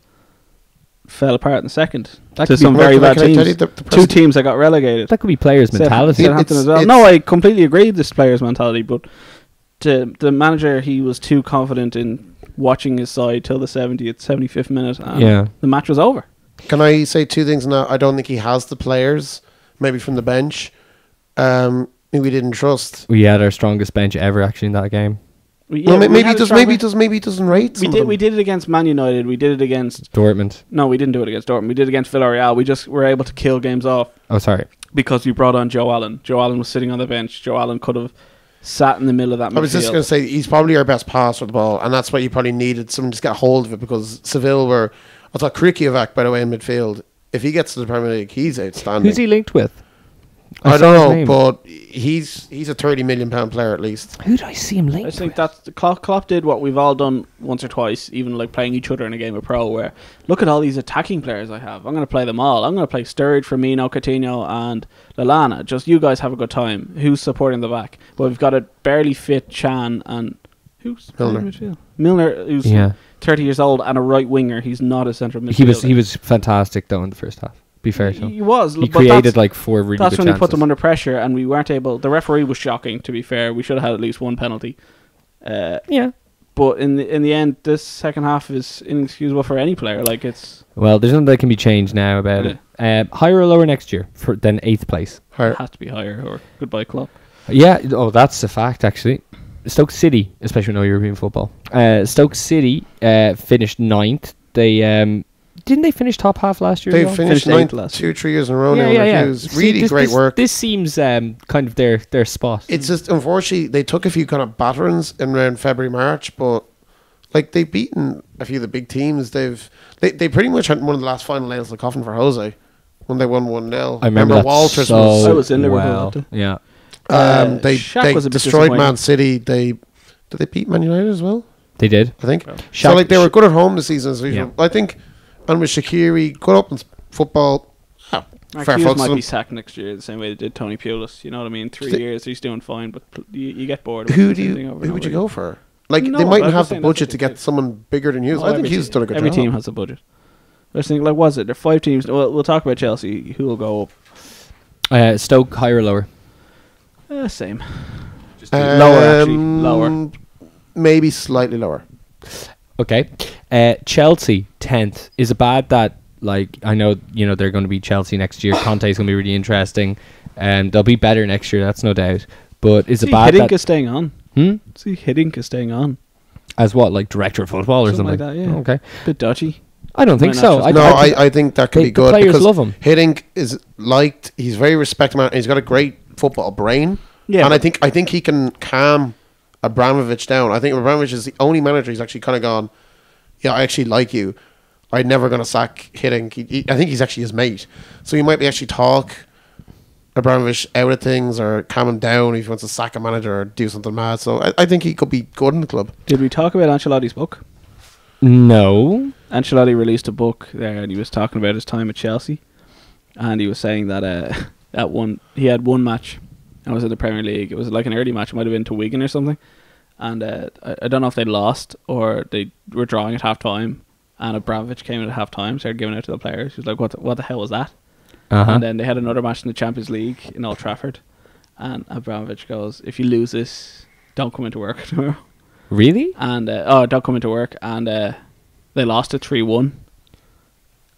fell apart in the second. That to could some be- very Can I bad tell you teams. the Two teams that got relegated. That could be players' mentality. Southampton as well. It's- No, I completely agree with this player's mentality, but the manager, he was too confident in watching his side till the 70th, 75th minute, and the match was over. Can I say two things now? I don't think he has the players, maybe from the bench, we didn't trust. We had our strongest bench ever actually in that game. Maybe he doesn't rate some of them. We did it against Man United. We did it against Dortmund. No, we didn't do it against Dortmund. We did it against Villarreal. We just were able to kill games off Oh, sorry. because we brought on Joe Allen. Joe Allen was sitting on the bench. Joe Allen could have sat in the middle of that midfield. I was just going to say, he's probably our best passer with the ball, and that's why you probably needed someone to just get hold of it, because Seville were... I thought Krikiovac, by the way, in midfield, if he gets to the Premier League, he's outstanding. Who's he linked with? I saw his don't know, name. but he's a £30 million player at least. Who do I see him I linked just think with? that Klopp did what we've all done once or twice, even like playing each other in a game of pro, where look at all these attacking players I have. I'm going to play them all. I'm going to play Sturridge, Firmino, Coutinho and Lallana. Just you guys have a good time. Who's supporting the back? Well, we've got a barely fit Chan and who's Milner. playing midfield? Milner, who's 30 years old and a right winger. He's not a central midfielder. He was fantastic though in the first half. Be fair to him. He was. He but created like four really that's good when chances. he put them under pressure, and we weren't able. The referee was shocking. To be fair, we should have had at least one penalty. Yeah. But in the end, this second half is inexcusable for any player. Like it's Well, there's nothing that can be changed now about it. Higher or lower next year than 8th place? it has to be higher or goodbye club. Yeah. Oh, that's a fact actually. Stoke City, especially no European football. Stoke City finished 9th. They didn't they finish top half last year? They as well? finished Finished 9th last 2-3 years in a row Yeah, now. yeah, yeah. It was See, really great work. This seems kind of their spot. It's just, unfortunately, they took a few kind of batterings in around February, March, but like they've beaten a few of the big teams. They pretty much had one of the last final nails in the coffin for Jose when they won 1-0. I remember that Walters so was. I was in Liverpool well. that day. Yeah. They Shaq was a bit destroyed disappointing. Man City. Did they beat Man United as well? They did. I think. Well, So like they were good at home this season as usual. Yeah. I think, and with Shaqiri, good up in football. Mark Fair Hughes fucks to might them. be sacked next year the same way they did Tony Pulis. You know what I mean? 3 Th- years he's doing fine, but you get bored. Of Who the do same you? thing over Who and would you over go again. for? Like No, they but mightn't I'm have just the saying that's budget what to they get do. someone bigger than Hughes. No, I think every Hughes team- done a good Every job. team has a budget. I was thinking, like, was it? There are 5 teams. We'll talk about Chelsea. Who will go up? Stoke higher or lower? Same. Lower, actually. Lower. Maybe slightly lower. Okay. Chelsea 10th. Is it bad that like I know they're going to be Chelsea next year? Conte's going to be really interesting, and they'll be better next year. That's no doubt. But is it bad Hiddink that is staying on. See, Hiddink is staying on. as what, like director of football or Something something? like that, yeah. Okay. Bit dodgy. I don't think Might so. not I, just- think I think that could the be good. players because love him. Hiddink is liked. He's very respected man. And he's got a great football brain. Yeah, and I but- think he can calm Abramovich down. I think Abramovich is the only manager he's actually kind of gone, yeah, I actually like you. I'm never going to sack Hiddink. I think he's actually his mate. So he might be actually talk Abramovich out of things or calm him down if he wants to sack a manager or do something mad. So I think he could be good in the club. Did we talk about Ancelotti's book? No. Ancelotti released a book there, and he was talking about his time at Chelsea, and he was saying that he had one match, and it was in the Premier League. It was like an early match. It might have been to Wigan or something, and I don't know if they lost or they were drawing at half time. And Abramovich came in at half time, started giving out to the players. He was like, "What the hell was that?" Uh-huh. And then they had another match in the Champions League in Old Trafford, and Abramovich goes, "If you lose this, don't come into work tomorrow." Really? And don't come into work, and they lost it 3-1.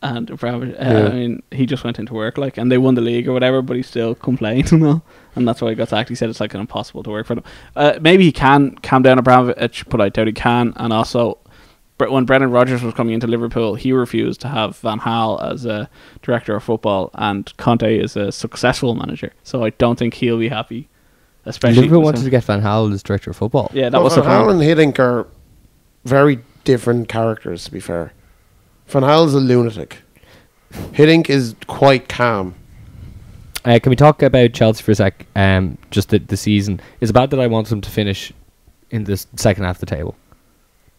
And Abramovich, Yeah. I mean, he just went into work, like, and they won the league or whatever, but he still complained and all, and that's why he got sacked. He said it's like an impossible to work for them. Maybe he can calm down Abramovich, but I doubt he can. And also, when Brendan Rodgers was coming into Liverpool, he refused to have Van Gaal as a director of football, and Conte is a successful manager, so I don't think he'll be happy. Especially Liverpool wanted to get Van Gaal as director of football. Yeah, that was the Van Gaal plan. and Hiddink are very different characters, to be fair. Van Gaal is a lunatic. Hiddink is quite calm. Can we talk about Chelsea for a sec? Just the season. Is it bad that I want them to finish in the second half of the table?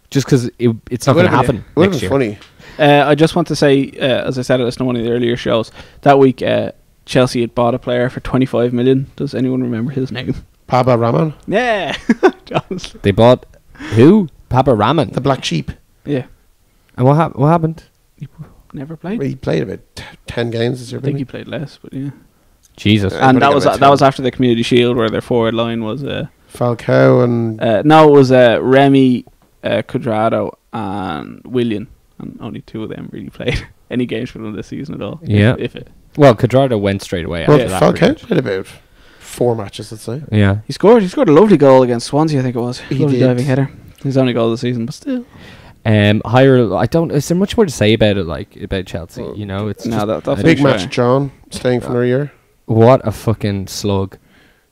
Just because it's not going to happen Would have next been year. funny. I just want to say, as I said, it was in one of the earlier shows that week. Chelsea had bought a player for 25 million. Does anyone remember his name? Papa Rahman, Yeah, honestly. They bought who? Papa Raman. the black sheep. Yeah, And what happened? never played. He played about 10 games this year. I think didn't he he? played less, but yeah. Jesus. Yeah. And but he that got was about that was 10. after the Community Shield, where their forward line was Falcao and no, it was Remy, Cuadrado, and William, and only two of them really played any games for them this season at all. Yeah. if it. Well, Cuadrado went straight away well, after that. Falcao pretty much. played about 4 matches, let's say. Yeah. He scored a lovely goal against Swansea, I think it was. He Lovely did. diving header. His only goal of the season, but still. Higher. I don't. Is there much more to say about it? Like about Chelsea? Well, You know, it's No, just that's Big for match, sure. John, staying for another year. what a fucking slug.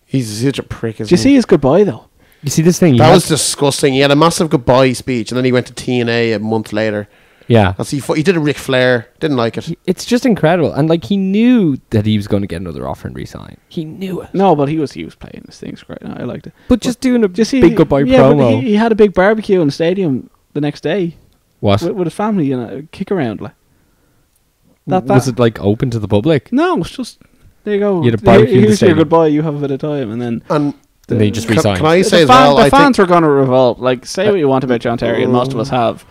He's such a prick, isn't Did you see he? his goodbye though? You see this thing? That was disgusting. He had a massive goodbye speech, and then he went to TNA a month later. yeah. He did a Ric Flair. Didn't like it. It's just incredible, and like he knew that he was going to get another offer and resign. He knew it. No, but he was playing his things great. No, I liked it. But just doing a Did you see big goodbye yeah, but promo. he had a big barbecue in the stadium the next day What with his family and a kick around like. was it like open to the public? No, it's just there you go. You had a barbecue in the Here's your stadium. goodbye. You have a bit of time, and then And And then he just can, resigned. can I say the, as well? the I fans think are going to revolt. Like, say what you want about John Terry, and most of us have.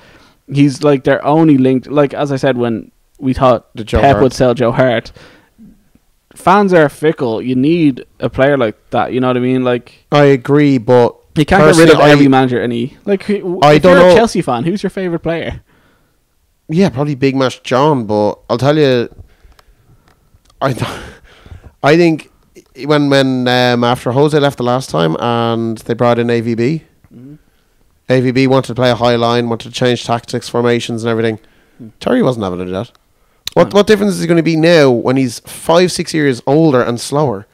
He's like they're only linked. Like as I said when we thought The Joe Pep Hart. would sell Joe Hart. Fans are fickle. You need a player like that. You know what I mean? Like I agree, but you can't get rid of personally, every manager. Any like I if don't you're know. a Chelsea fan, who's your favorite player? yeah, probably Big Match John. But I'll tell you, I think when after Jose left the last time and they brought in AVB, AVB wanted to play a high line, wanted to change tactics, formations, and everything. Terry wasn't having to do that. What difference is he going to be now when he's 5-6 years older and slower?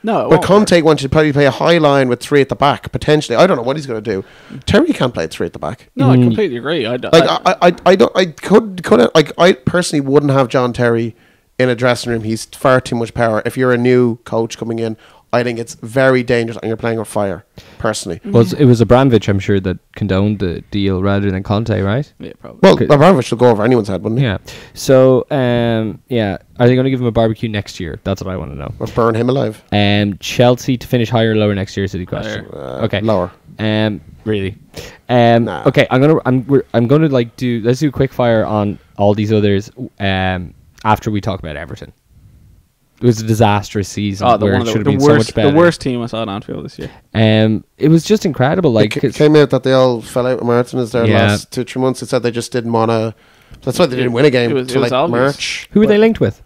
No, it But won't Conte wants you to probably play a high line with 3 at the back, potentially. I don't know what he's going to do. Terry can't play 3 at the back. No, I completely agree. I personally wouldn't have John Terry in a dressing room. He's far too much power. If you're a new coach coming in, I think it's very dangerous and you're playing with fire, personally. It was Abramovich, I'm sure, that condoned the deal rather than Conte, right? yeah, probably. Well, Okay. Abramovich will go over anyone's head, wouldn't he? Yeah. So, yeah, are they going to give him a barbecue next year? That's what I want to know. Or burn him alive. Chelsea to finish higher or lower next year is the question. Okay. Lower. Really. Nah. Okay. I'm gonna like let's do a quick fire on all these others. After we talk about Everton. It was a disastrous season where it should have been so much better. The worst team I saw at Anfield this year. It was just incredible. Like, It came out that they all fell out with Martinez there Yeah. last 2-3 months. It said they just didn't want to. That's why they didn't win a game It was till like obvious. March. who were they linked with?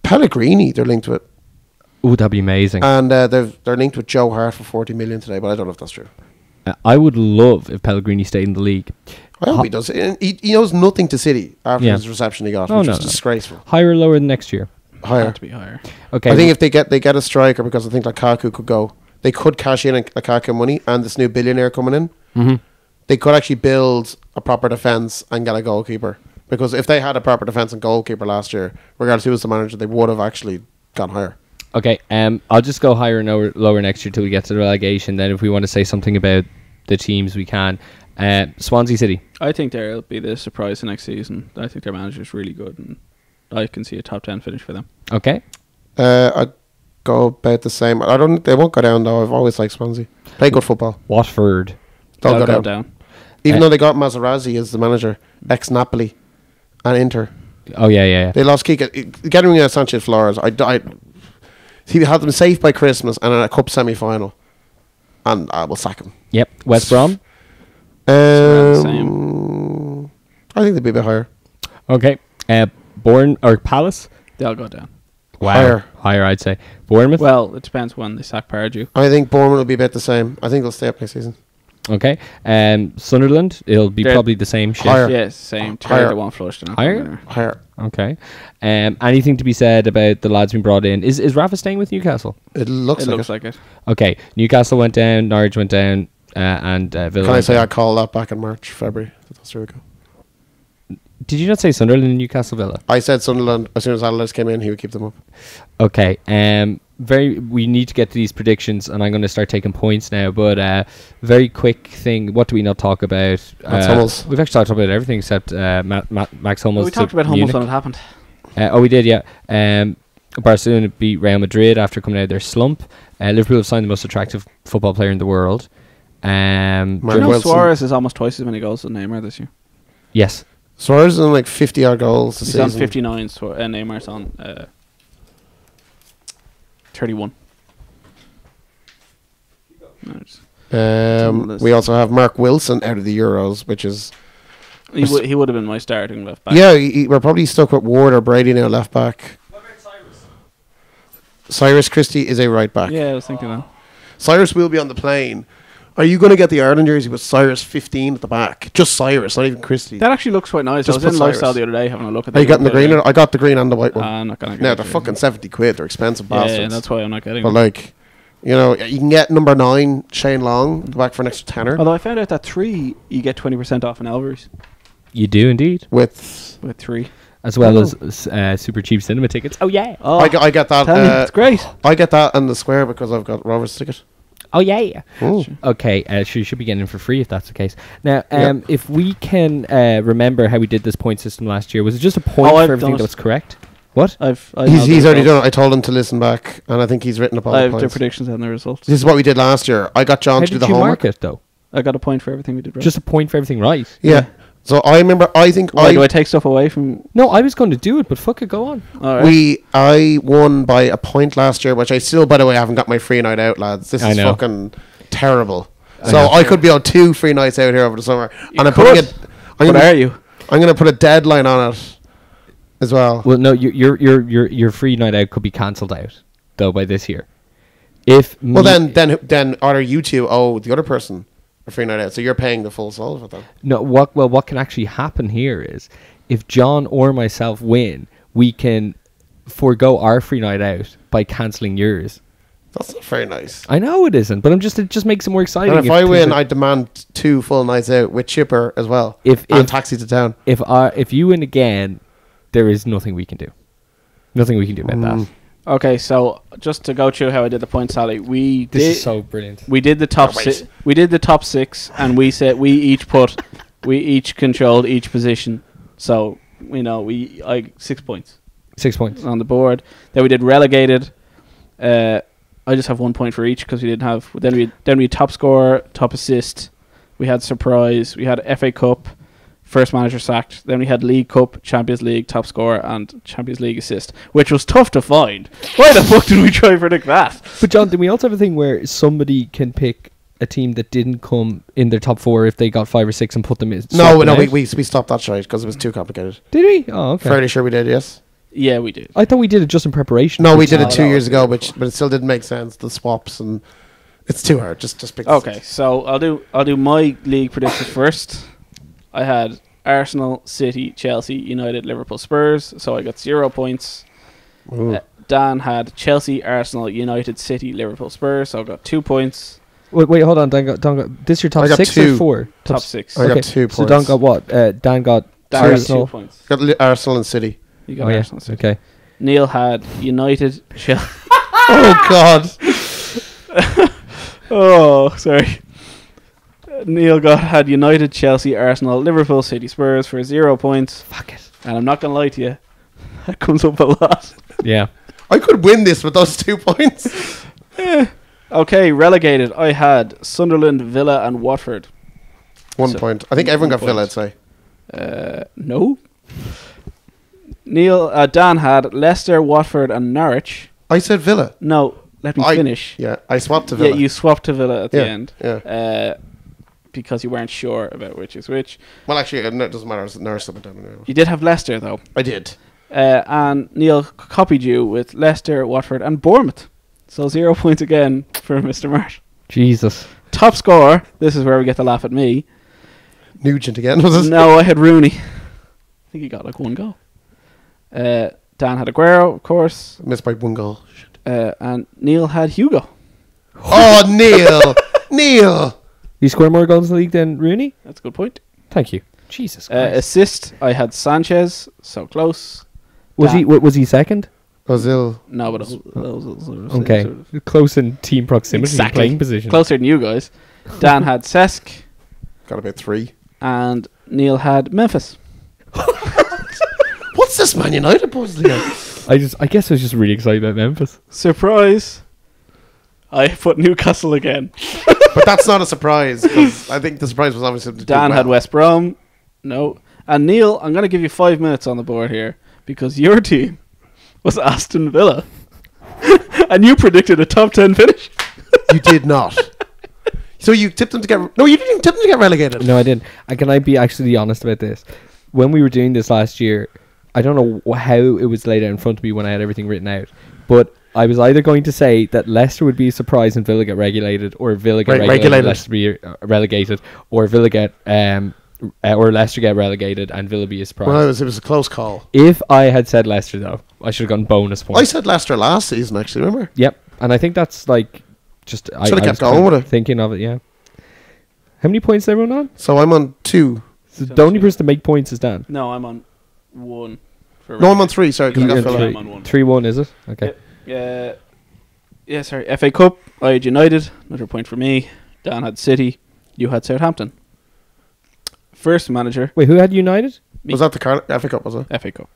Pellegrini, they're linked with. Ooh, that'd be amazing. And they're linked with Joe Hart for 40 million today, but I don't know if that's true. I would love if Pellegrini stayed in the league. I hope he does. He owes nothing to City after Yeah. his reception he got, Oh, which no, was no. disgraceful. Higher or lower than next year? Higher. Had to be higher. Okay. I think if they get a striker, because I think Lukaku could go, they could cash in on Lukaku money and this new billionaire coming in. Mhm. They could actually build a proper defence and get a goalkeeper. Because if they had a proper defence and goalkeeper last year, regardless who was the manager, they would have actually gone higher. Okay, I'll just go higher and lower next year till we get to the relegation. Then, if we want to say something about the teams, we can. Swansea City. I think they'll be the surprise the next season. I think their manager's really good, and I can see a top 10 finish for them. Okay. I'd go about the same. They won't go down though. I've always liked Swansea. Play good football. Watford. They'll go down. Even though they got Materazzi as the manager, ex Napoli, and Inter. Oh yeah. They lost Kika. Getting rid of Sanchez Flores, he had them safe by Christmas and in a cup semi-final, and I will sack him. Yep. West Brom. around the I think they'd be a bit higher. Okay. Bourne or Palace? They'll go down. Wow. Higher, I'd say. Bournemouth? Well, it depends when they sack Pardew. I think Bournemouth will be about the same. I think they'll stay up next season. Okay. Sunderland, it'll be They're probably the same shit. higher. Yeah, same. Higher. They won't flush. Higher? Higher. Okay. Anything to be said about the lads being brought in? Is Rafa staying with Newcastle? It looks It like looks it. like it. Okay. Newcastle went down, Norwich went down, and Villa Can I went say down. I called that back in March, February? That's where we go. Did you not say Sunderland and Newcastle Villa? I said Sunderland, as soon as Allardyce came in, he would keep them up. Okay. We need to get to these predictions, and I'm going to start taking points now. But very quick thing. What do we not talk about? Max Hummels. We've actually talked about everything except Max Hummels. Well, we talked to about Hummels Munich. when it happened. We did, yeah. Barcelona beat Real Madrid after coming out of their slump. Liverpool have signed the most attractive football player in the world. Mark Do you know Wilson. Suarez is almost twice as many goals as Neymar this year? Yes. Suarez is on like 50 odd goals this He's on season. 59, Neymar's on 31. We also have Mark Wilson out of the Euros, which is He would have been my starting left back. yeah. We're probably stuck with Ward or Brady now left back. What about Cyrus? Cyrus Christie is a right back. Yeah, I was thinking that. Cyrus will be on the plane. Are you going to get the Ireland jersey with Cyrus 15 at the back? Just Cyrus, not even Christie. That actually looks quite nice. Just I was in put Lifestyle Cyrus. the other day having a look at Are you getting the green? one? I got the green and the white one. I'm not going to Now they're fucking 70 quid. They're expensive bastards. Yeah, that's why I'm not getting But them. like, you know, you can get number 9 Shane Long at the back for an extra tenner Although I found out that 3 you get 20% off in Alvarez You do indeed. with. with 3. As well Oh. as super cheap cinema tickets. Oh, yeah. Oh, I get that. tell me, it's great. I get that in the square because I've got Rover's ticket. Oh, yeah. Ooh. Okay, she should be getting it for free if that's the case. Now, Yep. if we can remember how we did this point system last year, was it just a point I've for everything done that it. was correct? What? He's already done it. I told him to listen back, and I think he's written up all I the have the points. predictions and the results. This is what we did last year. I got John How to do did the you homework. mark it, though? I got a point for everything we did right. Just a point for everything right? Yeah. So I remember. I think Why, do I take stuff away from? No, I was going to do it, but fuck it, go on. All right. I won by a point last year, which I still, by the way, haven't got my free night out, lads. This I is know. fucking terrible. I So know. I could be on 2 free nights out here over the summer, You and I'm could. putting it. What are you? I'm going to put a deadline on it as well. Well, no, your free night out could be cancelled out, though, by this year. If Well, then either you two owe the other person a free night out, so you're paying the full salt of it then. No, what can actually happen here is if John or myself win, we can forego our free night out by cancelling yours. That's not very nice. I know it isn't, but it just makes it more exciting. And if I things win, are- I demand 2 full nights out with chipper as well, If- and if- taxi to town. if you win again, there is nothing we can do. Nothing we can do about that. Okay, so just to go through how I did the point tally, This did is so brilliant. we did the top Wait. six. We did the top 6, and we said we each controlled each position. So I 6 points 6 points. on the board. Then we did relegated. I just have 1 point for each because we didn't have. Then we had top scorer, top assist. We had surprise. We had FA Cup, first manager sacked. Then we had League Cup, Champions League, top scorer, and Champions League assist, which was tough to find. Why the fuck did we try to predict that? But John, did we also have a thing where somebody can pick a team that didn't come in their top 4 if they got 5 or 6 and put them in? swap them out? we stopped that shite because it was too complicated. Did we? Oh, okay. Fairly sure we did, yes. Yeah, we did. I thought we did it just in preparation. No, for we did the it time. 2 years ago, but it still didn't make sense. The swaps, and it's too hard. Just pick. the Okay, six. so I'll do my league predictions first. I had Arsenal, City, Chelsea, United, Liverpool, Spurs. So I got 0 points. Ooh. Dan had Chelsea, Arsenal, United, City, Liverpool, Spurs. So I got 2 points. Wait, hold on. Dan got this your top I got 6 2. or 4? Top 6. I got 2 So points. Dan got what? Dan got Dan got Arsenal. 2 points. Got Arsenal and City. You got Oh yeah. Arsenal, City. Okay. Neil had United, Chelsea. Oh God! Oh, sorry. Neil had United, Chelsea, Arsenal, Liverpool, City, Spurs for 0 points. Fuck it. And I'm not gonna lie to you, that comes up a lot. Yeah. I could win this with those 2 points. Okay, relegated. I had Sunderland, Villa, and Watford. 1 So, point. I think everyone 1 got Villa. point. I'd say. No. Dan had Leicester, Watford, and Norwich. I said Villa. No, let me finish. Yeah, I swapped to Yeah, Villa. you swapped to Villa at the Yeah, end. yeah. because you weren't sure about which is which. Well, actually, it doesn't matter. Norris went down now. You did have Leicester, though. I did. And Neil copied you with Leicester, Watford and Bournemouth. So 0 points again for Mr. Marsh. Jesus. Top scorer. This is where we get to laugh at me. Nugent again, was it? No, I had Rooney. I think he got like 1 goal. Dan had Aguero, of course. Missed by 1 goal. Shit. And Neil had Hugo. Oh, Neil! Neil! You score more goals in the league than Rooney? That's a good point. Thank you. Jesus Christ. Assist, I had Sanchez. So close. Was he second? Ozil. No, but that was Okay. sort of Close in team proximity, Exactly. playing position. closer than you guys. Dan had Cesc. Got about 3. And Neil had Memphis. What's this Man United boys again? I guess I was just really excited about Memphis. Surprise. I put Newcastle again. But that's not a surprise, because I think the surprise was obviously... to do Dan had well. West Brom. No. And Neil, I'm going to give you 5 minutes on the board here because your team was Aston Villa. And you predicted a top 10 finish. You did not. So you tipped them to get... No, you didn't even tip them to get relegated. No, I didn't. And can I be actually honest about this? When we were doing this last year, I don't know how it was laid out in front of me when I had everything written out, but I was either going to say that Leicester would be a surprise and Villa get regulated, or Villa get regulated, Leicester be relegated, or Villa get or Leicester get relegated and Villa be a surprise. Well, it was a close call. If I had said Leicester, though, I should have gotten bonus points. I said Leicester last season, actually, remember? Yep, and I think that's like just Should have kept was going kind of with it. Thinking of it, yeah. How many points is everyone on? So I'm on 2. So the only person to make points is Dan. No, I'm on 1. No, I'm on 3, sorry, because I You're got Villa. I'm on 1. 3-1, is it? Okay. Yeah, sorry. FA Cup, I had United. Another point for me. Dan had City. You had Southampton. First manager, Wait, who had United? me. Was that the FA Cup, was it? FA Cup.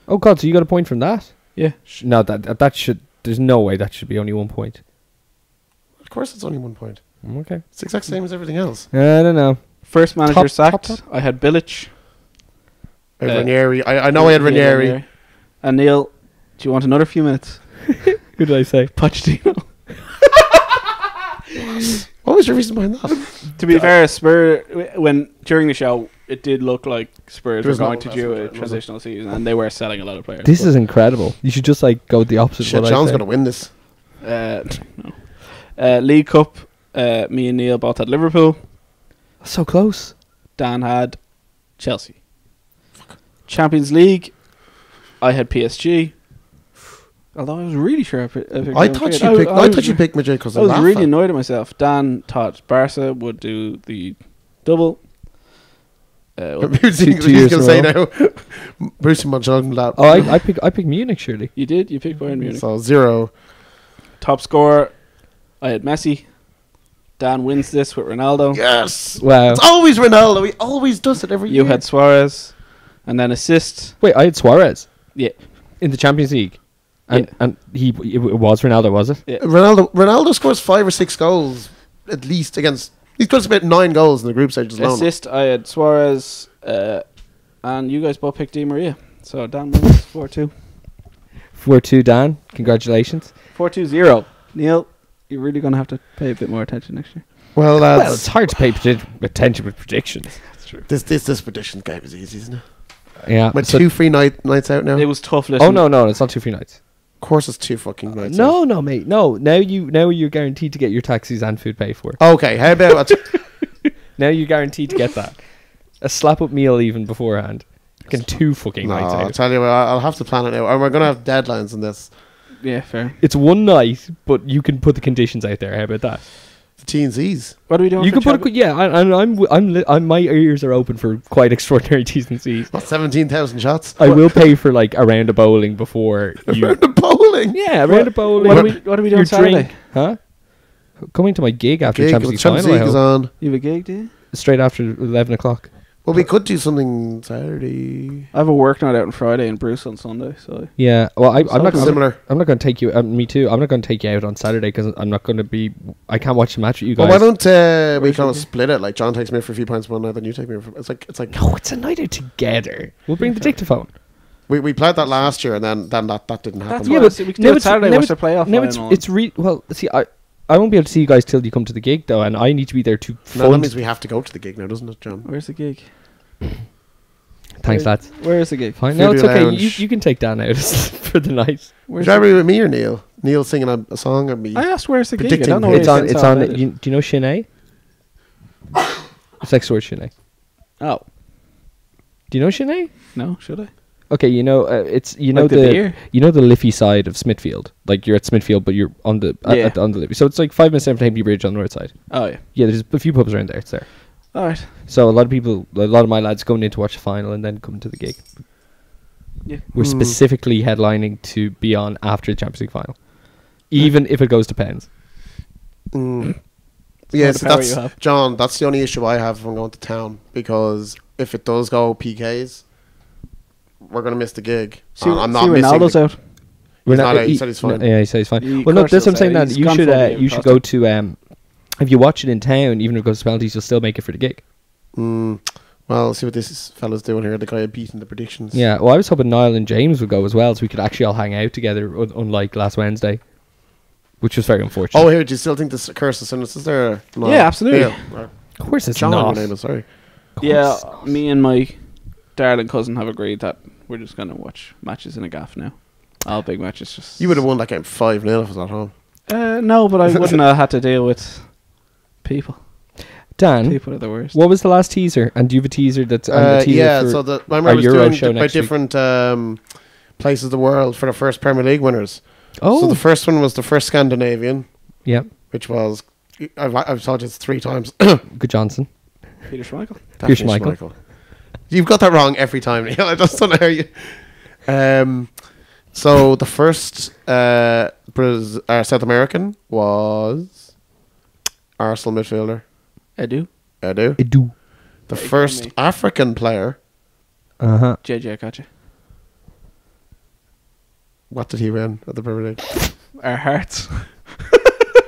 Oh God, so you got a point from that? Yeah. No, that should. There's no way that should be only 1 point. Of course it's only 1 point. Okay. It's the exact same as everything else. I don't know. First manager Top. sacked. I had Bilic. I had Ranieri. I know I had Ranieri. And Neil, do you want another few minutes? Who did I say? Pochettino. What was your reason behind that? To be fair, Spurs, when during the show, it did look like Spurs There were was no going to do a investment, was it? transitional season, and they were selling a lot of players. This is incredible. You should just like go the opposite. Shit, of what Sean's I say. going to win this. No. League Cup, me and Neil both had Liverpool. So close. Dan had Chelsea. Champions League, I had PSG. Although I was really sure I picked I thought you picked Madrid because I of was Rafa. really annoyed at myself. Dan thought Barca would do the double. Who's Two going to years say in a now? Bruce Mönchengladbach. Oh, I picked Munich surely. You did? You picked Bayern Munich. So 0. Top scorer, I had Messi. Dan wins this with Ronaldo. Yes. Wow. It's always Ronaldo. He always does it every year. You had Suarez. And then assist. Wait, I had Suarez Yeah. in the Champions League, and it was Ronaldo, was it? Yeah. Ronaldo scores 5 or 6 goals at least against. He scores about 9 goals in the group stages alone. Assist, I had Suarez. And you guys both picked Di Maria. So Dan wins 4-2. 4-2, Dan. Congratulations. 4-2-0. Neil, you're really going to have to pay a bit more attention next year. Well, Well, it's hard to pay attention with predictions. That's true. this prediction game is easy, isn't it? Yeah. My so- 2 free nights out now. It was tough listening. oh no, it's not 2 free nights. Of course, it's 2 fucking nights. out. No, mate. No. Now you're guaranteed to get your taxis and food paid for. Okay, how about Now you're guaranteed to get that. A slap up meal even beforehand. Getting 2 fucking No, nights I'll out. tell you what, I'll have to plan it now. We're going to have deadlines on this. Yeah, fair. It's 1 night, but you can put the conditions out there. How about that? The T&Cs. What are we doing? You for can put I'm my ears are open for quite extraordinary T's and C's. What, 17,000 shots? I will pay for like a round of bowling before you. The bowling. Yeah, a round of bowling. What are we doing your Saturday? drink, huh? Coming to my gig after Gig, Champions League Champions final. I League is hope. on. You have a gig, do you? Straight after 11 o'clock. Well, we could do something Saturday. I have a work night out on Friday and Bruce on Sunday, so Yeah, well, I'm not gonna, Similar. I'm not going to take you. Me too. I'm not going to take you out on Saturday because I'm not going to be. I can't watch the match with you Well, guys. why don't we Where's kind of your- split it? Like John takes me for a few points one night, then you take me for. It's like No, it's a night out together. We'll bring the dictaphone. we played that last year, and then that didn't happen. That's Yeah, why but we can now do it it's- Saturday. now Watch the playoff No, final. it's well. See, I won't be able to see you guys till you come to the gig, though, and I need to be there to No, that fund. means we have to go to the gig now, doesn't it, John? Where's the gig? Thanks, lads. Where's the gig? Fine. No, it's Foodie okay. Lounge. You can take Dan out for the night. Where's Would you rather be with me or Neil? Neil singing a song and me. I asked where's the gig. I Predicting don't know. who- It's where on. it's It's on. outdated. Do you know Sinead? It's next door to Sinead. Oh Do you know Sinead? no, should I? Okay, you know it's you know Like the the beer? you know the Liffey side of Smithfield. Like you're at Smithfield, but you're on the on the Liffey. So it's like 5 minutes down from Hagley Bridge on the north side. Oh yeah. Yeah, there's a few pubs around there. It's there. All right. So a lot of my lads going in to watch the final and then come to the gig. Yeah. We're specifically headlining to be on after the Champions League final, even if it goes to pens. Yeah, the so power that's you have. John. That's the only issue I have if I'm going to town, because if it does go PKs, we're gonna miss the gig. See, And I'm not see missing. Ronaldo's The, out. he's not out. He said he's fine. Yeah, he said he's fine. He Well, no, crushed that's what I'm us, saying. That he's you gone should for the game, you should cost go him. to if you watch it in town, even if it goes to penalties, you'll still make it for the gig. Well, see what this fella's doing here. The guy beating the predictions. Yeah. Well, I was hoping Niall and James would go as well, so we could actually all hang out together, unlike last Wednesday, which was very unfortunate. Oh, here, do you still think this curse of sinless is there? No. Yeah, absolutely. Yeah. Of course it's John, not. your name is, sorry. Yeah, me and my darling cousin have agreed that we're just gonna watch matches in a gaff now. All big matches. Just You would have won that game 5-0 if it was at home. no, but I wouldn't have had to deal with people. Dan, People are the worst. what was the last teaser? And do you have a teaser that's on the teaser Yeah, for so remember our I was Euro doing show by next week? different places of the world for the first Premier League winners. Oh, So the first one was the first Scandinavian, yeah, which was I've told you it's 3 times. Good Johnson. Peter Schmeichel. Pierce Definitely Schmeichel. You've got that wrong every time, Neil. I just don't know how you. So the first South American was Arsenal midfielder Edu. Edu. The Big first money. African player. JJ Akacha. What did he win at the Premier League? Our hearts.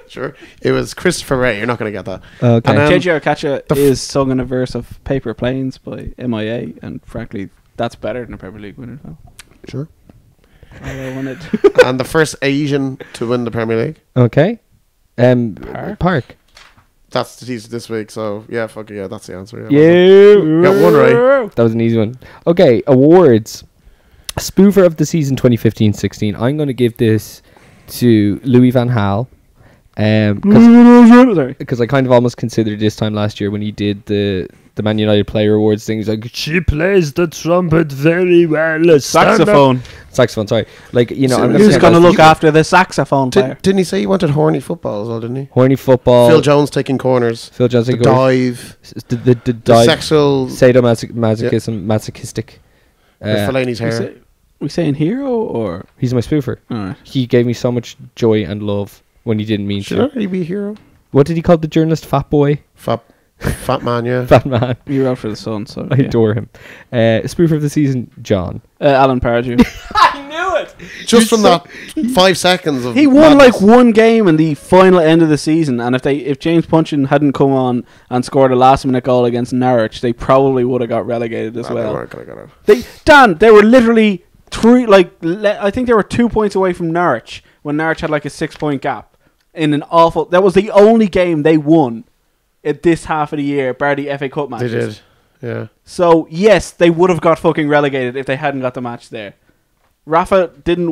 Sure, it was Christopher Ray. You're not going to get that. Okay. And then- JJ Akacha is sung in a verse of Paper Planes by MIA, and frankly, that's better than a Premier League winner. Though. Sure. All I wanted. And the first Asian to win the Premier League. Okay. Park. That's the teaser this week. So yeah, fuck it, yeah, that's the answer. You Got one right. That was an easy one. Okay, awards. Spoofer of the season 2015-16. I'm going to give this to Louis van Gaal. Sorry. Because I kind of almost considered this time last year when he did the Man United Player Awards thing. He's like, she plays the trumpet very well. Saxophone. Saxophone, sorry. Like, you know, So I'm who's Who's say going to that's- look after the saxophone player? Didn't he say he wanted horny football as well? Didn't he? Horny football. Phil Jones taking corners. Phil Johnson. The dive. The The dive. sexual. Masochistic. With Fellaini's We, hair. say, we saying hero or? He's my spoofer. Alright. He gave me so much joy and love when he didn't mean Should to. he be a hero? What did he call the journalist? Fat boy? Fat man, yeah. Fat man. You wrote for the Sun, so I adore him. Spoofer of the season, John. Alan Pardew. I knew it! Just from that 5 seconds of He won madness. like one game in the final end of the season, and if James Punchin hadn't come on and scored a last minute goal against Norwich, they probably would have got relegated as Nah, they well. weren't gonna get it. They were literally I think they were 2 points away from Norwich when Norwich had like a 6-point gap in an awful. That was the only game they won at this half of the year, bar the FA Cup They matches. did, yeah. So yes, they would have got fucking relegated if they hadn't got the match there. Rafa didn't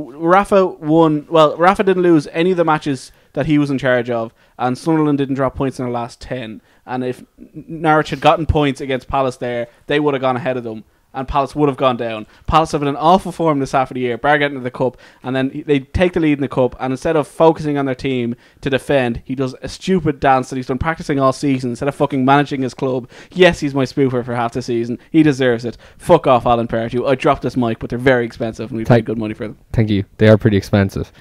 lose any of the matches that he was in charge of, and Sunderland didn't drop points in the last 10. And if Norwich had gotten points against Palace there, they would have gone ahead of them, and Palace would have gone down. Palace have been in awful form this half of the year, bar getting to the cup, and then they take the lead in the cup, and instead of focusing on their team to defend, he does a stupid dance that he's done practicing all season instead of fucking managing his club. Yes, he's my spoofer for half the season. He deserves it. Fuck off, Alan Pardew. I dropped this mic, but they're very expensive, and we paid good money for them. Thank you. They are pretty expensive.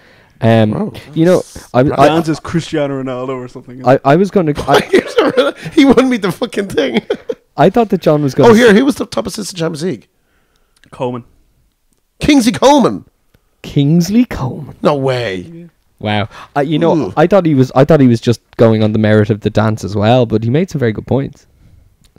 Wow. You know, Dan's is Cristiano Ronaldo or something. I was going to... He won me the fucking thing. I thought that John was going Oh, here, who was the top assist in Champions League? Coleman. Kingsley Coleman. Kingsley Coleman. No way. Wow. You know, Ooh. I thought he was just going on the merit of the dance as well, but he made some very good points.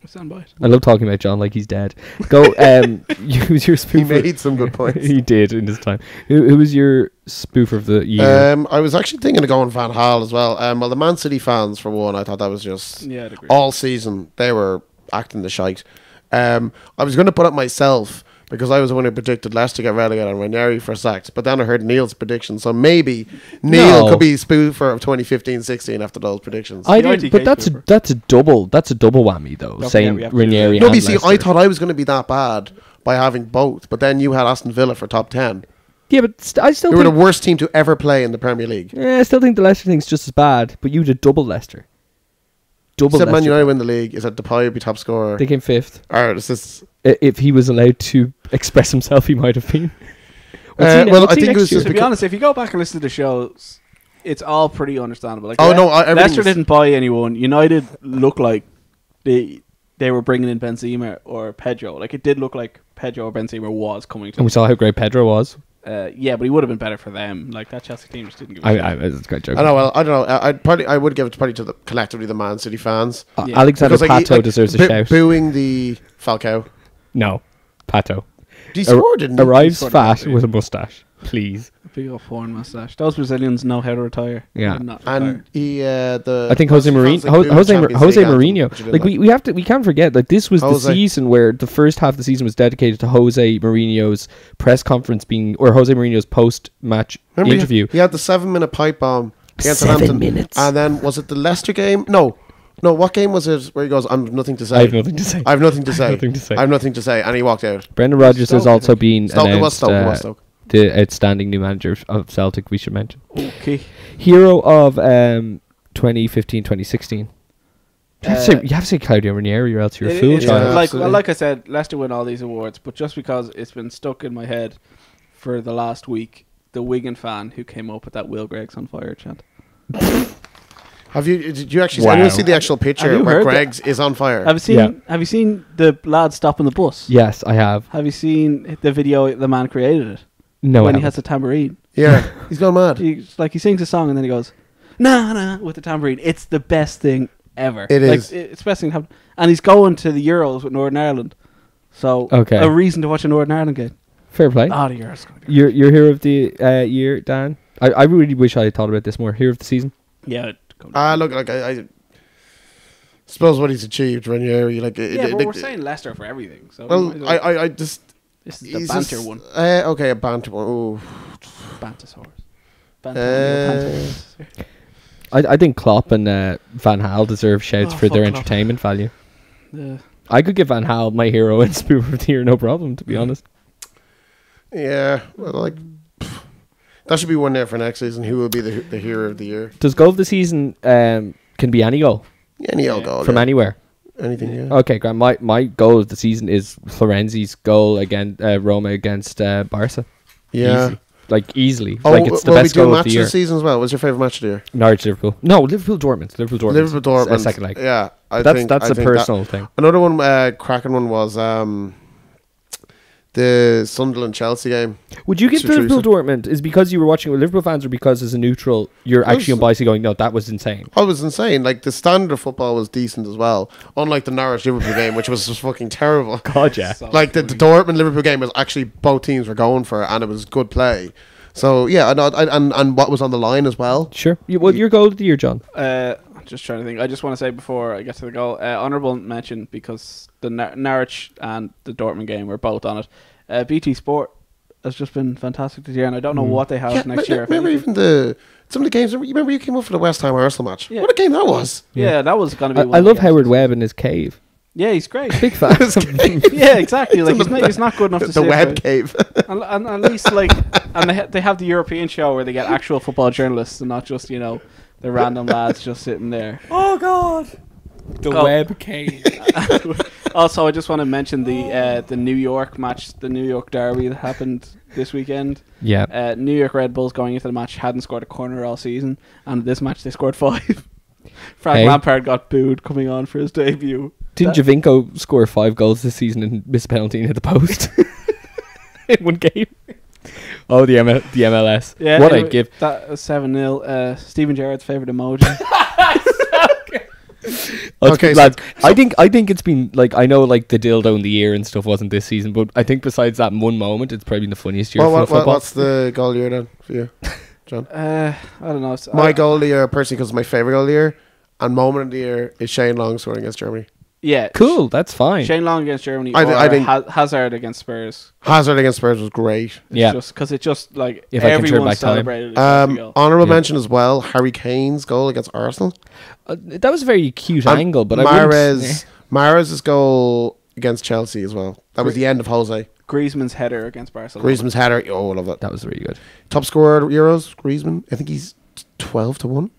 stand by it. I love talking about John like he's dead. Go. Who's your He spoofer? made some good points. He did in his time. Who was your spoofer of the year? I was actually thinking of going Van Gaal as well. Well, the Man City fans, for one, I thought that was just Yeah, I'd agree. all season they were acting the shite. I was going to put up myself because I was the one who predicted Leicester get relegated and Ranieri for sacked. But then I heard Neil's prediction, so maybe Neil could be spoofer of 2015-16 after those predictions. I The did, ITK but that's a double whammy though. Don't Saying forget we have to Ranieri. do no, and but you see, I Leicester. thought I was going to be that bad by having both, but then you had Aston Villa for top 10. Yeah, but I still They were the think. worst team to ever play in the Premier League. Yeah, I still think the Leicester thing's just as bad. But you did double Leicester. Double Said Man Leicester. United win the league. Is that Depay would be top scorer? They came fifth. Or is this? If he was allowed to express himself, he might have been. Well, I think it was just To be because- honest, if you go back and listen to the shows, it's all pretty understandable. Like, Oh, no, everything Leicester was- didn't buy anyone. United looked like they were bringing in Benzema or Pedro. Like, it did look like Pedro or Benzema was coming to And we saw how great Pedro was. yeah, but he would have been better for them. Like, that Chelsea team just didn't give a shit. It's a great joke. I know. Well, I don't know. I would give it probably to the collectively the Man City fans. Yeah. Alexander Because, like, Pato deserves a shout. Booing the Falcao. No, Pato. He scored, didn't he? Arrives scored fat a goal, with a mustache, please. Big old foreign mustache. Those Brazilians know how to retire. Yeah. They're not retired. And he, the I think Jose fans, Mourinho. like, booed Jose Champions Jose League anthem, Mourinho. which you Like didn't we can't forget. Like this was Jose. the season where the first half of the season was dedicated to Jose Mourinho's press conference or Jose Mourinho's post match Remember interview. He had the 7-minute pipe bomb against 7 Southampton. minutes. And then was it the Leicester game? No. What game was it where he goes, "I'm nothing to say. I have nothing to say. I have nothing to say. nothing to say." I have nothing to say," and he walked out. Brendan Rodgers has Stoke, I also think. been Stoke, it was announced Stoke. It was Stoke. the outstanding new manager of Celtic. We should mention Okay. hero of 2015-2016. You have to say Claudio Ranieri, or else you're a It- fool, it's child. Yeah, like absolutely. like I said, Leicester win all these awards, but just because it's been stuck in my head for the last week, the Wigan fan who came up with that "Will Greg's on fire" chant. Did you actually Wow. anyone see the actual picture you where heard that? Greg's is on fire? Have you seen? Yeah. Have you seen the lad stopping the bus? Yes, I have. Have you seen the video? The man created it No, when I he has haven't. the tambourine. Yeah, he's gone mad. He sings a song and then he goes, "Nah," with the tambourine. It's the best thing ever. It is. It's the best thing to happen. And he's going to the Euros with Northern Ireland, so Okay. a reason to watch a Northern Ireland game. Fair play. The Euros. Gonna be Your hero of the year, Dan. I really wish I had thought about this more. Hero of the season. yeah. Go Look, like I suppose what he's achieved, Ranieri, like yeah, but we're saying Leicester for everything. So Well, we might as well- I just this is the he's banter just- one. Okay, a banter one. Ooh. Bantosaurus. I think Klopp and Van Gaal deserve shouts Oh, for their fuck Klopp. entertainment value. The I could give Van Gaal my hero and spoofer of the year, no problem. To be honest. Yeah, well, like that should be one there for next season. Who will be the hero of the year? Does goal of the season can be any goal Any old goal from yeah. anywhere? Anything, yeah. Okay, Grant. My goal of the season is Florenzi's goal against Roma against Barca. Yeah. Easy. Like easily. Oh, Like it's the will we best do goal match of the of year. the season as well? What's your favourite match of the year? Norwich Liverpool. No, Liverpool Dortmund. Liverpool Dortmund. Dortmund. Second leg. Yeah, That's a think personal thing. Another one, cracking one was the Sunderland Chelsea game. Would you give Sir Liverpool Teresa. Dortmund is because you were watching it with Liverpool fans, or because as a neutral you're actually unbiased going, no, that was insane. I was insane. Like the standard of football was decent as well, unlike the Norwich Liverpool game, which was just fucking terrible. God, yeah. So Like the Dortmund Liverpool game was actually both teams were going for it, and it was good play. So yeah, and what was on the line as well. Sure. Well, your goal of the year, John. just trying to think. I just want to say before I get to the goal, honourable mention because the Norwich and the Dortmund game were both on it. BT Sport has just been fantastic this year, and I don't know what they have next year. if Remember anything. even some of the games. Remember you came up for the West Ham Arsenal match. Yeah. What a game that was! Yeah, that was going to be. one I of the love games. Howard Webb in his cave. Yeah, he's great. Big fan. Yeah, exactly. Like he's not good enough to The sit web for- cave. and at least like, and they have the European show where they get actual football journalists and not just the random lads just sitting there. Oh God. The Oh. Webb cave. Also, I just want to mention the New York match, the New York Derby that happened this weekend. Yeah. New York Red Bulls going into the match hadn't scored a corner all season, and this match they scored 5. Frank Hey. Lampard got booed coming on for his debut. Didn't Javinko score 5 goals this season and miss a penalty and hit the post in one game? Oh, the MLS. Yeah, What anyway, I'd give. that 7-0. Steven Gerrard's favourite emoji. Okay, so- lads. I think it's been like, I know like the dildo in the ear and stuff wasn't this season, but I think besides that one moment, it's probably been the funniest year for football. What's the goal of the year then for you, John? I don't know. My goal of the year, personally, because it's my favourite goal of the year, and moment of the year is Shane Long scoring against Germany. Yeah, Cool, that's fine. Shane Long against Germany. I think Hazard against Spurs. Hazard against Spurs was great. Yeah. Just because it just like If I can turn everyone back time. celebrated. it as a goal. Honourable Yeah. mention as well, Harry Kane's goal against Arsenal. That was a very cute And angle, but Mahrez's goal against Chelsea as well. That was the end of Jose. Griezmann's header against Barcelona. Griezmann's header. Oh, I love that. that was really good. Top scorer Euros, Griezmann. I think he's 12-1.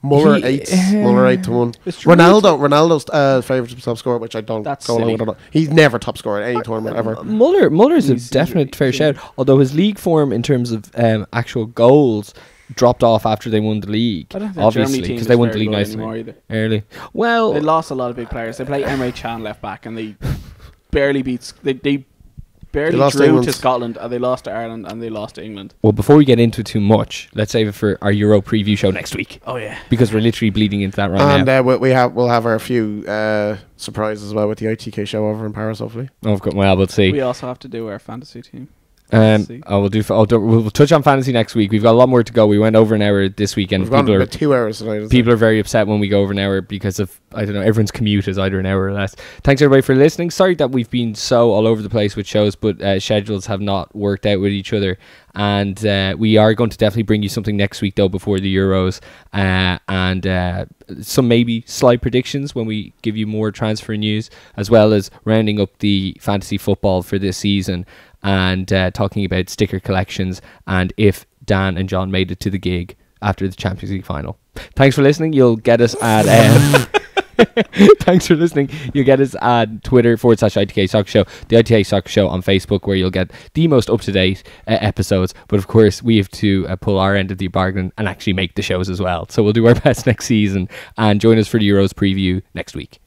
Muller 8. Muller 8-1. It's true. Ronaldo's favourite top scorer, which I don't That's go along silly. with. Or not. He's never top scorer at any tournament ever. Muller's a He's definite injured. fair shout, although his league form in terms of actual goals dropped off after they won the league. I don't think the Obviously, Germany team because is they won the very league good nicely anymore either. early. Well, They lost a lot of big players. They play Emre Can left back, and they barely beat. They barely lost to drew England. to Scotland, and they lost to Ireland, and they lost to England. well, before we get into it too much, let's save it for our Euro preview show next week, Oh yeah. because we're literally bleeding into that right And now. we'll have our few surprises as well with the ITK show over in Paris, hopefully. Well, we'll see. We also have to do our fantasy team. See. We'll touch on fantasy next week. We've got a lot more to go. We went over an hour this weekend. We've gone People are about 2 hours tonight. People are very upset when we go over an hour because of, I don't know, everyone's commute is either an hour or less. Thanks everybody for listening. Sorry that we've been so all over the place with shows, but schedules have not worked out with each other. And we are going to definitely bring you something next week though before the Euros, and some maybe slight predictions when we give you more transfer news, as well as rounding up the fantasy football for this season, and talking about sticker collections and if Dan and John made it to the gig after the Champions League final. Thanks for listening. You'll get us at thanks for listening. You'll get us at Twitter /ITK Soccer Show, the ITK Soccer Show on Facebook, where you'll get the most up-to-date episodes. But of course, we have to pull our end of the bargain and actually make the shows as well. So we'll do our best next season, and join us for the Euros preview next week.